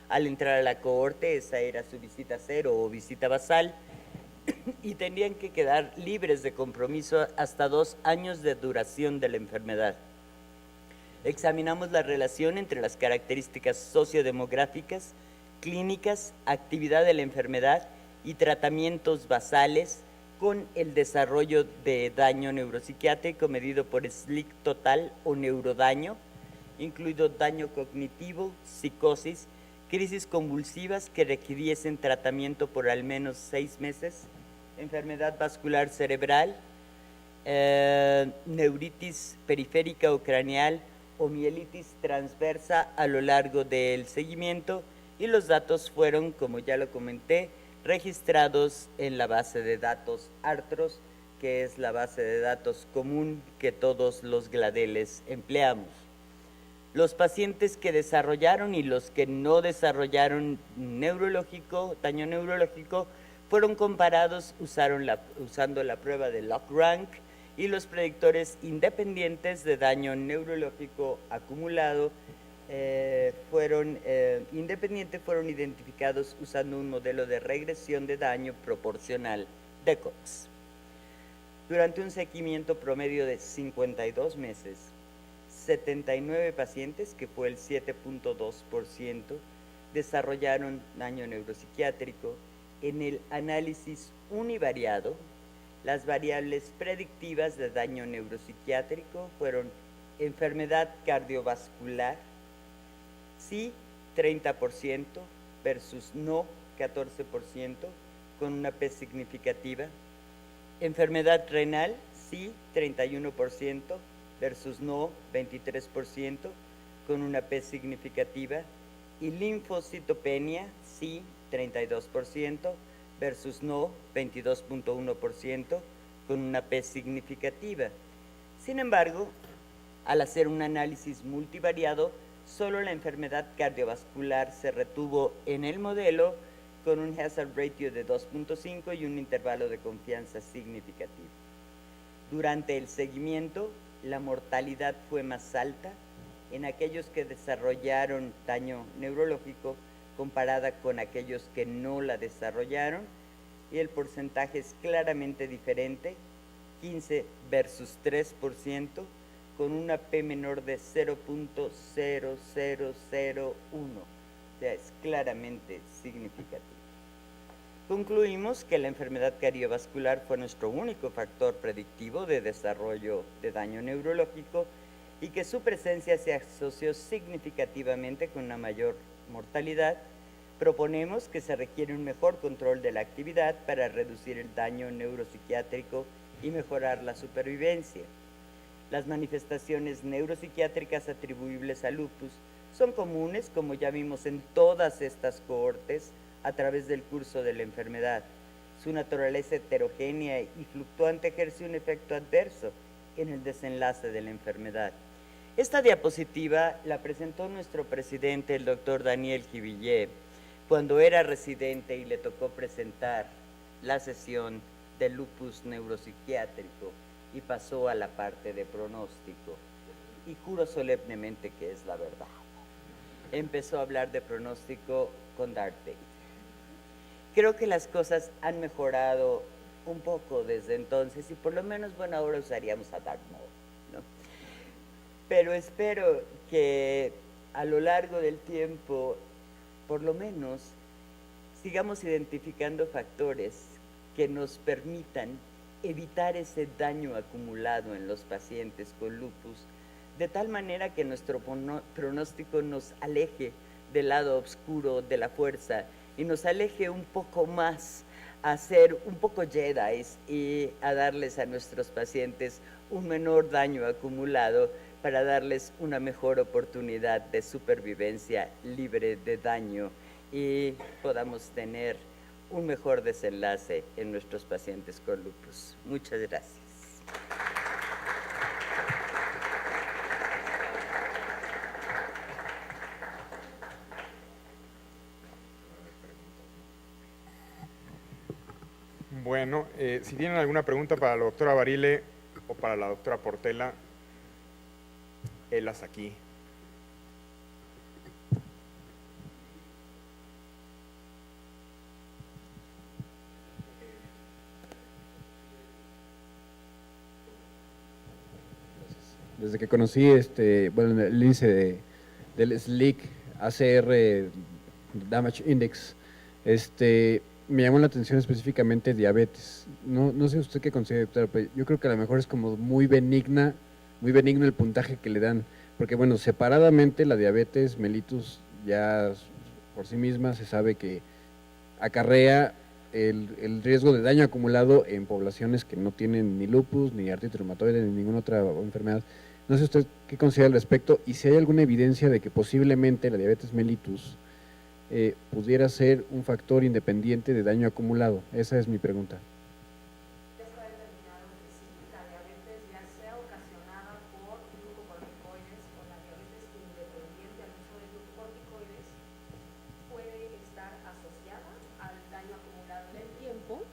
al entrar a la cohorte. Esa era su visita cero o visita basal y tendrían que quedar libres de compromiso hasta 2 años de duración de la enfermedad. Examinamos la relación entre las características sociodemográficas, clínicas, actividad de la enfermedad y tratamientos basales con el desarrollo de daño neuropsiquiátrico medido por SLIC total o neurodaño, incluido daño cognitivo, psicosis, crisis convulsivas que requiriesen tratamiento por al menos 6 meses, enfermedad vascular cerebral, neuritis periférica o craneal o mielitis transversa a lo largo del seguimiento, y los datos fueron, como ya lo comenté, registrados en la base de datos ARTROS, que es la base de datos común que todos los gladeles empleamos. Los pacientes que desarrollaron y los que no desarrollaron daño neurológico fueron comparados usando la prueba de Log-Rank y los predictores independientes de daño neurológico acumulado fueron identificados usando un modelo de regresión de daño proporcional de Cox. Durante un seguimiento promedio de 52 meses, 79 pacientes, que fue el 7.2%, desarrollaron daño neuropsiquiátrico. En el análisis univariado, las variables predictivas de daño neuropsiquiátrico fueron enfermedad cardiovascular, sí 30% versus no 14%, con una P significativa. Enfermedad renal, sí 31% versus no 23%, con una P significativa. Y linfocitopenia, sí 32% versus no 22.1%, con una P significativa. Sin embargo, al hacer un análisis multivariado, solo la enfermedad cardiovascular se retuvo en el modelo con un hazard ratio de 2.5 y un intervalo de confianza significativo. Durante el seguimiento, la mortalidad fue más alta en aquellos que desarrollaron daño neurológico comparada con aquellos que no la desarrollaron, y el porcentaje es claramente diferente, 15 versus 3%, con una P menor de 0.0001, o sea, es claramente significativo. Concluimos que la enfermedad cardiovascular fue nuestro único factor predictivo de desarrollo de daño neurológico y que su presencia se asoció significativamente con una mayor mortalidad. Proponemos que se requiere un mejor control de la actividad para reducir el daño neuropsiquiátrico y mejorar la supervivencia. Las manifestaciones neuropsiquiátricas atribuibles a lupus son comunes, como ya vimos en todas estas cohortes, a través del curso de la enfermedad. Su naturaleza heterogénea y fluctuante ejerce un efecto adverso en el desenlace de la enfermedad. Esta diapositiva la presentó nuestro presidente, el doctor Daniel Jivillé, cuando era residente y le tocó presentar la sesión de lupus neuropsiquiátrico y pasó a la parte de pronóstico. Y juro solemnemente que es la verdad. Empezó a hablar de pronóstico con Darth Vader. Creo que las cosas han mejorado un poco desde entonces y por lo menos, bueno, ahora usaríamos a Darth Maul, ¿no? Pero espero que a lo largo del tiempo, por lo menos, sigamos identificando factores que nos permitan evitar ese daño acumulado en los pacientes con lupus, de tal manera que nuestro pronóstico nos aleje del lado oscuro de la fuerza y nos aleje un poco más a ser un poco Jedis y a darles a nuestros pacientes un menor daño acumulado para darles una mejor oportunidad de supervivencia libre de daño y podamos tener un mejor desenlace en nuestros pacientes con lupus. Muchas gracias. Bueno, si tienen alguna pregunta para la doctora Barile o para la doctora Portela, helas aquí. Desde que conocí bueno, el índice del SLIC ACR Damage Index, me llamó la atención específicamente diabetes. No sé usted qué considera, doctora, pero yo creo que a lo mejor es como muy benigno el puntaje que le dan, porque bueno, separadamente la diabetes mellitus ya por sí misma se sabe que acarrea el riesgo de daño acumulado en poblaciones que no tienen ni lupus, ni artritis reumatoide, ni ninguna otra enfermedad. No sé usted qué considera al respecto y si hay alguna evidencia de que posiblemente la diabetes mellitus pudiera ser un factor independiente de daño acumulado. Esa es mi pregunta. Ya está determinado que sí, la diabetes ya sea ocasionada por glucocorticoides o la diabetes independiente al uso de glucocorticoides puede estar asociada al daño acumulado en el tiempo,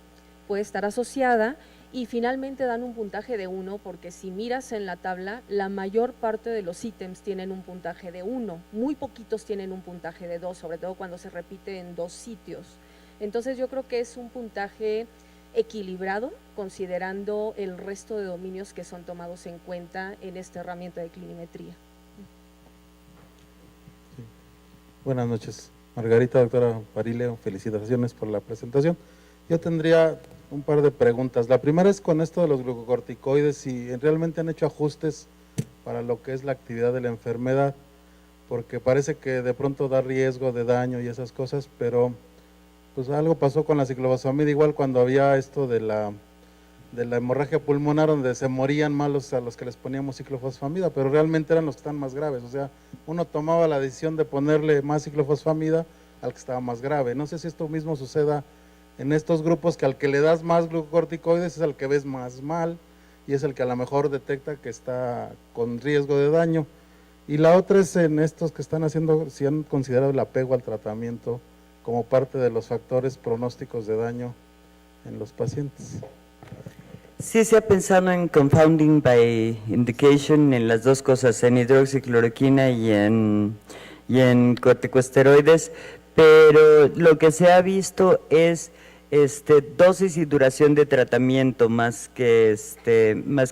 puede estar asociada y finalmente dan un puntaje de 1 porque si miras en la tabla, la mayor parte de los ítems tienen un puntaje de 1, muy poquitos tienen un puntaje de 2, sobre todo cuando se repite en 2 sitios. Entonces yo creo que es un puntaje equilibrado considerando el resto de dominios que son tomados en cuenta en esta herramienta de clinimetría. Sí. Buenas noches, Margarita, doctora Barile, felicitaciones por la presentación. Yo tendría un par de preguntas. La primera es con esto de los glucocorticoides, si realmente han hecho ajustes para lo que es la actividad de la enfermedad, porque parece que de pronto da riesgo de daño y esas cosas, pero pues algo pasó con la ciclofosfamida, igual cuando había esto de la hemorragia pulmonar, donde se morían malos a los que les poníamos ciclofosfamida, pero realmente eran los que están más graves, o sea, uno tomaba la decisión de ponerle más ciclofosfamida al que estaba más grave. No sé si esto mismo suceda en estos grupos, que al que le das más glucocorticoides es al que ves más mal y es el que a lo mejor detecta que está con riesgo de daño. Y la otra es en estos que están haciendo, si han considerado el apego al tratamiento como parte de los factores pronósticos de daño en los pacientes. Sí, se ha pensado en confounding by indication en las dos cosas, en hidroxicloroquina y en corticosteroides, pero lo que se ha visto es dosis y duración de tratamiento más que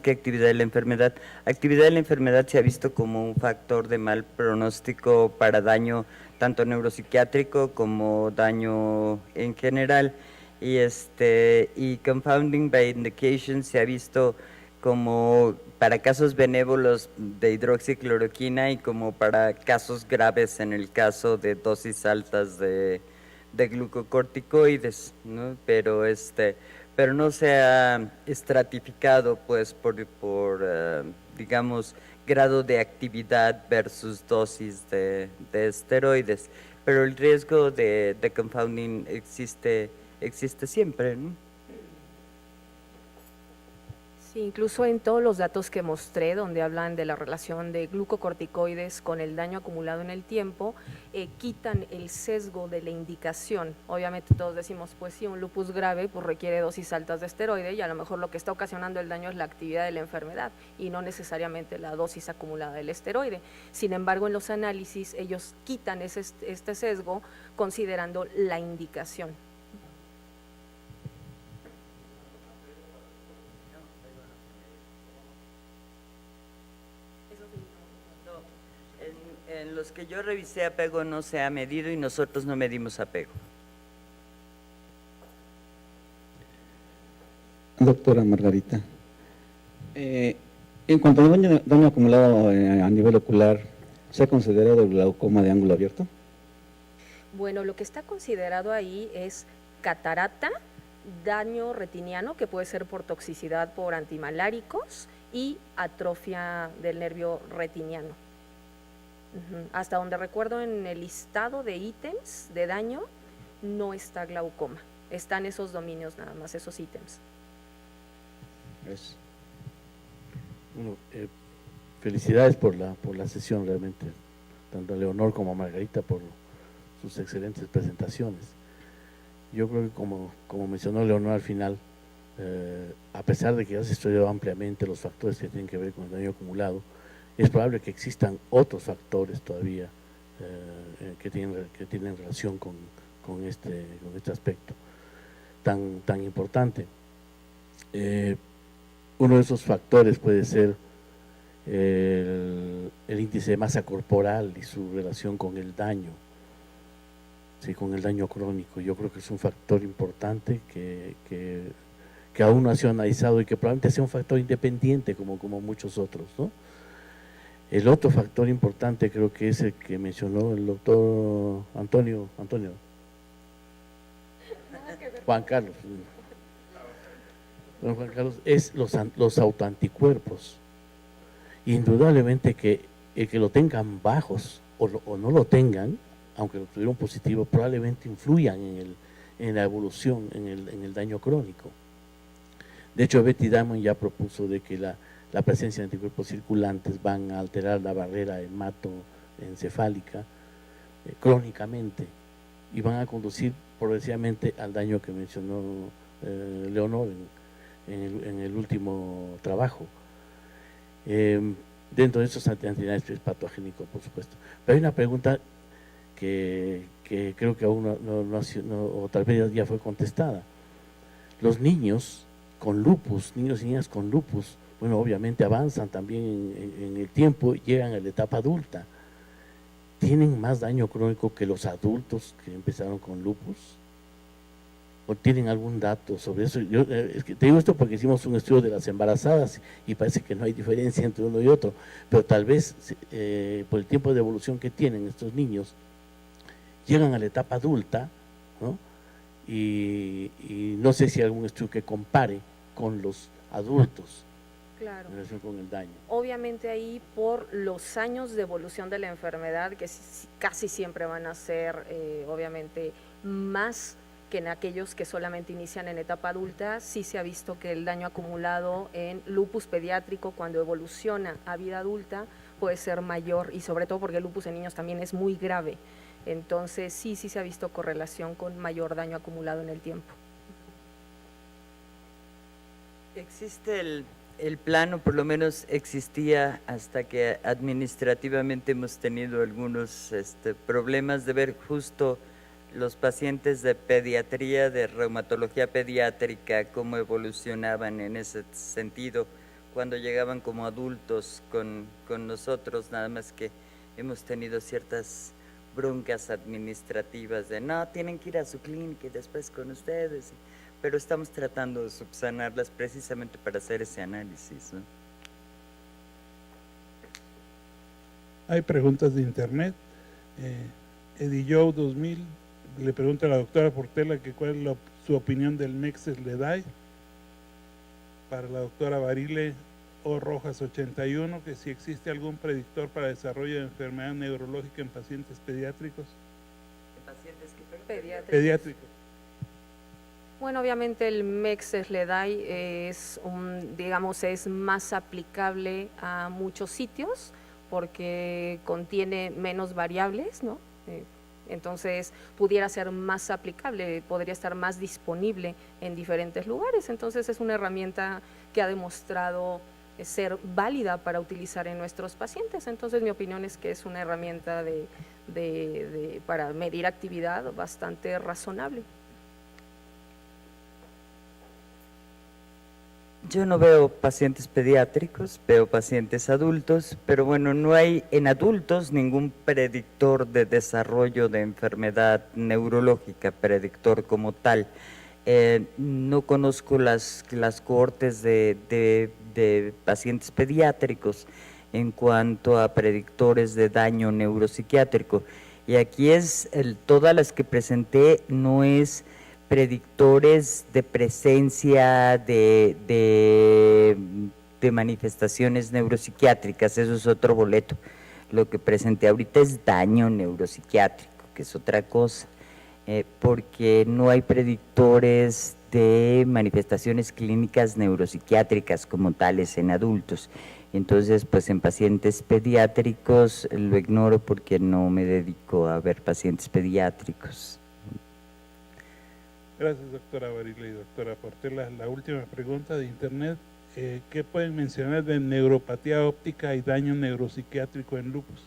actividad de la enfermedad. Actividad de la enfermedad se ha visto como un factor de mal pronóstico para daño tanto neuropsiquiátrico como daño en general. Y confounding by indication se ha visto como para casos benévolos de hidroxicloroquina y como para casos graves en el caso de dosis altas de glucocorticoides, ¿no? Pero no se ha estratificado pues por digamos grado de actividad versus dosis de esteroides, pero el riesgo de confounding existe siempre, ¿no? Sí, incluso en todos los datos que mostré, donde hablan de la relación de glucocorticoides con el daño acumulado en el tiempo, quitan el sesgo de la indicación. Obviamente todos decimos, pues sí, un lupus grave pues requiere dosis altas de esteroide y a lo mejor lo que está ocasionando el daño es la actividad de la enfermedad y no necesariamente la dosis acumulada del esteroide. Sin embargo, en los análisis ellos quitan este sesgo considerando la indicación. En los que yo revisé, apego no se ha medido y nosotros no medimos apego. Doctora Margarita, en cuanto al daño acumulado a nivel ocular, ¿se ha considerado el glaucoma de ángulo abierto? Bueno, lo que está considerado ahí es catarata daño retiniano, que puede ser por toxicidad por antimaláricos, y atrofia del nervio retiniano. Hasta donde recuerdo, en el listado de ítems de daño no está glaucoma, están esos dominios nada más, esos ítems. Bueno, felicidades por la sesión, realmente, tanto a Leonor como a Margarita por sus excelentes presentaciones. Yo creo que como mencionó Leonor al final, a pesar de que ya se estudió ampliamente los factores que tienen que ver con el daño acumulado, es probable que existan otros factores todavía que tienen relación con este aspecto tan importante. Uno de esos factores puede ser el índice de masa corporal y su relación con el daño, ¿sí? Con el daño crónico. Yo creo que es un factor importante que aún no ha sido analizado y que probablemente sea un factor independiente como muchos otros, ¿no? El otro factor importante creo que es el que mencionó el doctor Juan Carlos. Don Juan Carlos, es los autoanticuerpos. Indudablemente que el que lo tengan bajos o no lo tengan, aunque lo tuvieron positivo, probablemente influyan en la evolución, en el daño crónico. De hecho, Betty Diamond ya propuso de que la presencia de anticuerpos circulantes van a alterar la barrera hematoencefálica crónicamente y van a conducir progresivamente al daño que mencionó Leonor en el último trabajo. Dentro de esos antigenes es patogénico, por supuesto. Pero hay una pregunta que creo que aún no, o tal vez ya fue contestada. Los niños con lupus, niños y niñas con lupus, bueno, obviamente avanzan también en el tiempo, llegan a la etapa adulta. ¿Tienen más daño crónico que los adultos que empezaron con lupus? ¿O tienen algún dato sobre eso? Yo es que te digo esto porque hicimos un estudio de las embarazadas y parece que no hay diferencia entre uno y otro, pero tal vez por el tiempo de evolución que tienen estos niños, llegan a la etapa adulta, ¿no? Y no sé si hay algún estudio que compare con los adultos. Claro. En relación con el daño. Obviamente ahí, por los años de evolución de la enfermedad, que casi siempre van a ser obviamente más que en aquellos que solamente inician en etapa adulta, sí se ha visto que el daño acumulado en lupus pediátrico cuando evoluciona a vida adulta puede ser mayor, y sobre todo porque el lupus en niños también es muy grave. Entonces sí se ha visto correlación con mayor daño acumulado en el tiempo. Existe el plano, por lo menos existía hasta que administrativamente hemos tenido algunos problemas de ver justo los pacientes de pediatría, de reumatología pediátrica, cómo evolucionaban en ese sentido cuando llegaban como adultos con nosotros, nada más que hemos tenido ciertas broncas administrativas de no, tienen que ir a su clínica y después con ustedes, pero estamos tratando de subsanarlas precisamente para hacer ese análisis, ¿no? Hay preguntas de internet. Edijoe 2000 le pregunta a la doctora Portela que cuál es su opinión del Mexes-Leday. Para la doctora Barile, O Rojas 81, que si existe algún predictor para desarrollo de enfermedad neurológica en pacientes pediátricos. ¿En pacientes pediátricos? Bueno, obviamente el Mexes-Leday es digamos, es más aplicable a muchos sitios porque contiene menos variables, ¿no? Entonces pudiera ser más aplicable, podría estar más disponible en diferentes lugares. Entonces es una herramienta que ha demostrado ser válida para utilizar en nuestros pacientes. Entonces mi opinión es que es una herramienta para medir actividad bastante razonable. Yo no veo pacientes pediátricos, veo pacientes adultos, pero bueno, no hay en adultos ningún predictor de desarrollo de enfermedad neurológica, predictor como tal. No conozco las cohortes de pacientes pediátricos en cuanto a predictores de daño neuropsiquiátrico. Y aquí todas las que presenté no es predictores de presencia de manifestaciones neuropsiquiátricas, eso es otro boleto. Lo que presenté ahorita es daño neuropsiquiátrico, que es otra cosa, porque no hay predictores de manifestaciones clínicas neuropsiquiátricas como tales en adultos. Entonces, pues en pacientes pediátricos lo ignoro porque no me dedico a ver pacientes pediátricos. Gracias, doctora Barile y doctora Portela. La última pregunta de internet, ¿qué pueden mencionar de neuropatía óptica y daño neuropsiquiátrico en lupus?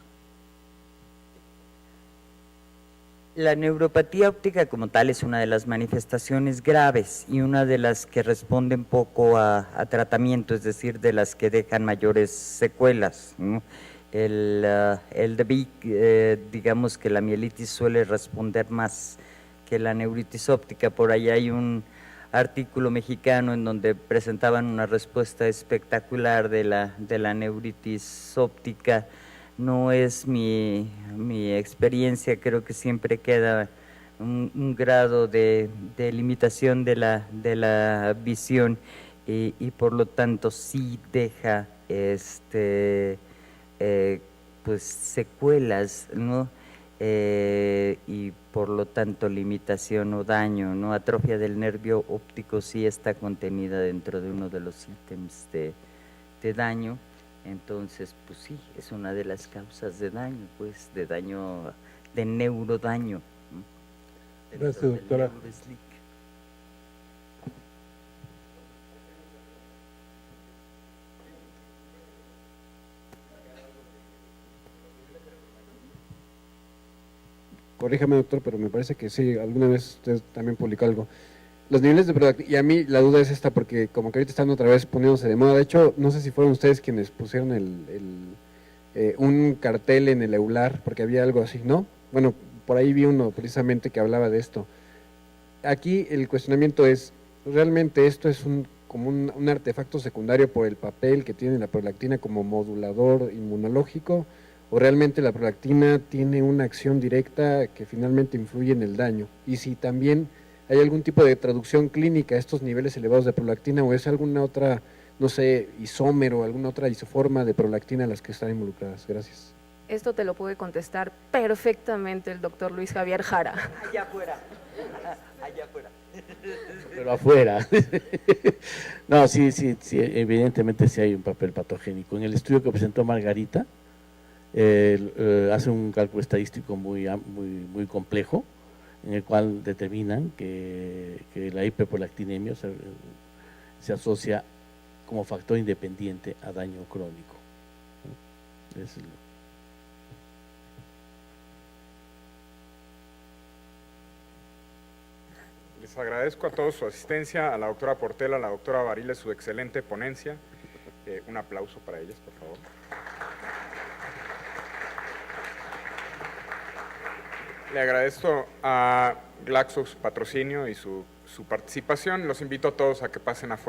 La neuropatía óptica como tal es una de las manifestaciones graves y una de las que responden poco a tratamiento, es decir, de las que dejan mayores secuelas, ¿no? El de Vic, digamos que la mielitis suele responder más que la neuritis óptica. Por ahí hay un artículo mexicano en donde presentaban una respuesta espectacular de la neuritis óptica. No es mi experiencia, creo que siempre queda un grado de limitación de la visión y por lo tanto sí deja pues secuelas, ¿no? Y por lo tanto limitación o daño, ¿no? Atrofia del nervio óptico sí está contenida dentro de uno de los ítems de daño. Entonces, pues sí, es una de las causas de daño, pues, de neurodaño. Gracias, doctora. Corríjame, doctor, pero me parece que sí, alguna vez usted también publicó algo. Los niveles de prolactina, y a mí la duda es esta, porque como que ahorita están otra vez poniéndose de moda. De hecho, no sé si fueron ustedes quienes pusieron un cartel en el EULAR, porque había algo así, ¿no? Bueno, por ahí vi uno precisamente que hablaba de esto. Aquí el cuestionamiento es, ¿realmente esto es como un artefacto secundario por el papel que tiene la prolactina como modulador inmunológico? ¿O realmente la prolactina tiene una acción directa que finalmente influye en el daño? Y si también hay algún tipo de traducción clínica a estos niveles elevados de prolactina, o es alguna otra, no sé, isómero, alguna otra isoforma de prolactina en las que están involucradas. Gracias. Esto te lo puede contestar perfectamente el doctor Luis Javier Jara. Allá afuera, allá afuera. Pero afuera. No, sí, evidentemente sí hay un papel patogénico. En el estudio que presentó Margarita, hace un cálculo estadístico muy complejo, en el cual determinan que la hiperprolactinemia se asocia como factor independiente a daño crónico. Les agradezco a todos su asistencia, a la doctora Portela, a la doctora Barile, su excelente ponencia. Un aplauso para ellas, por favor. Le agradezco a Glaxo su patrocinio y su participación. Los invito a todos a que pasen afuera.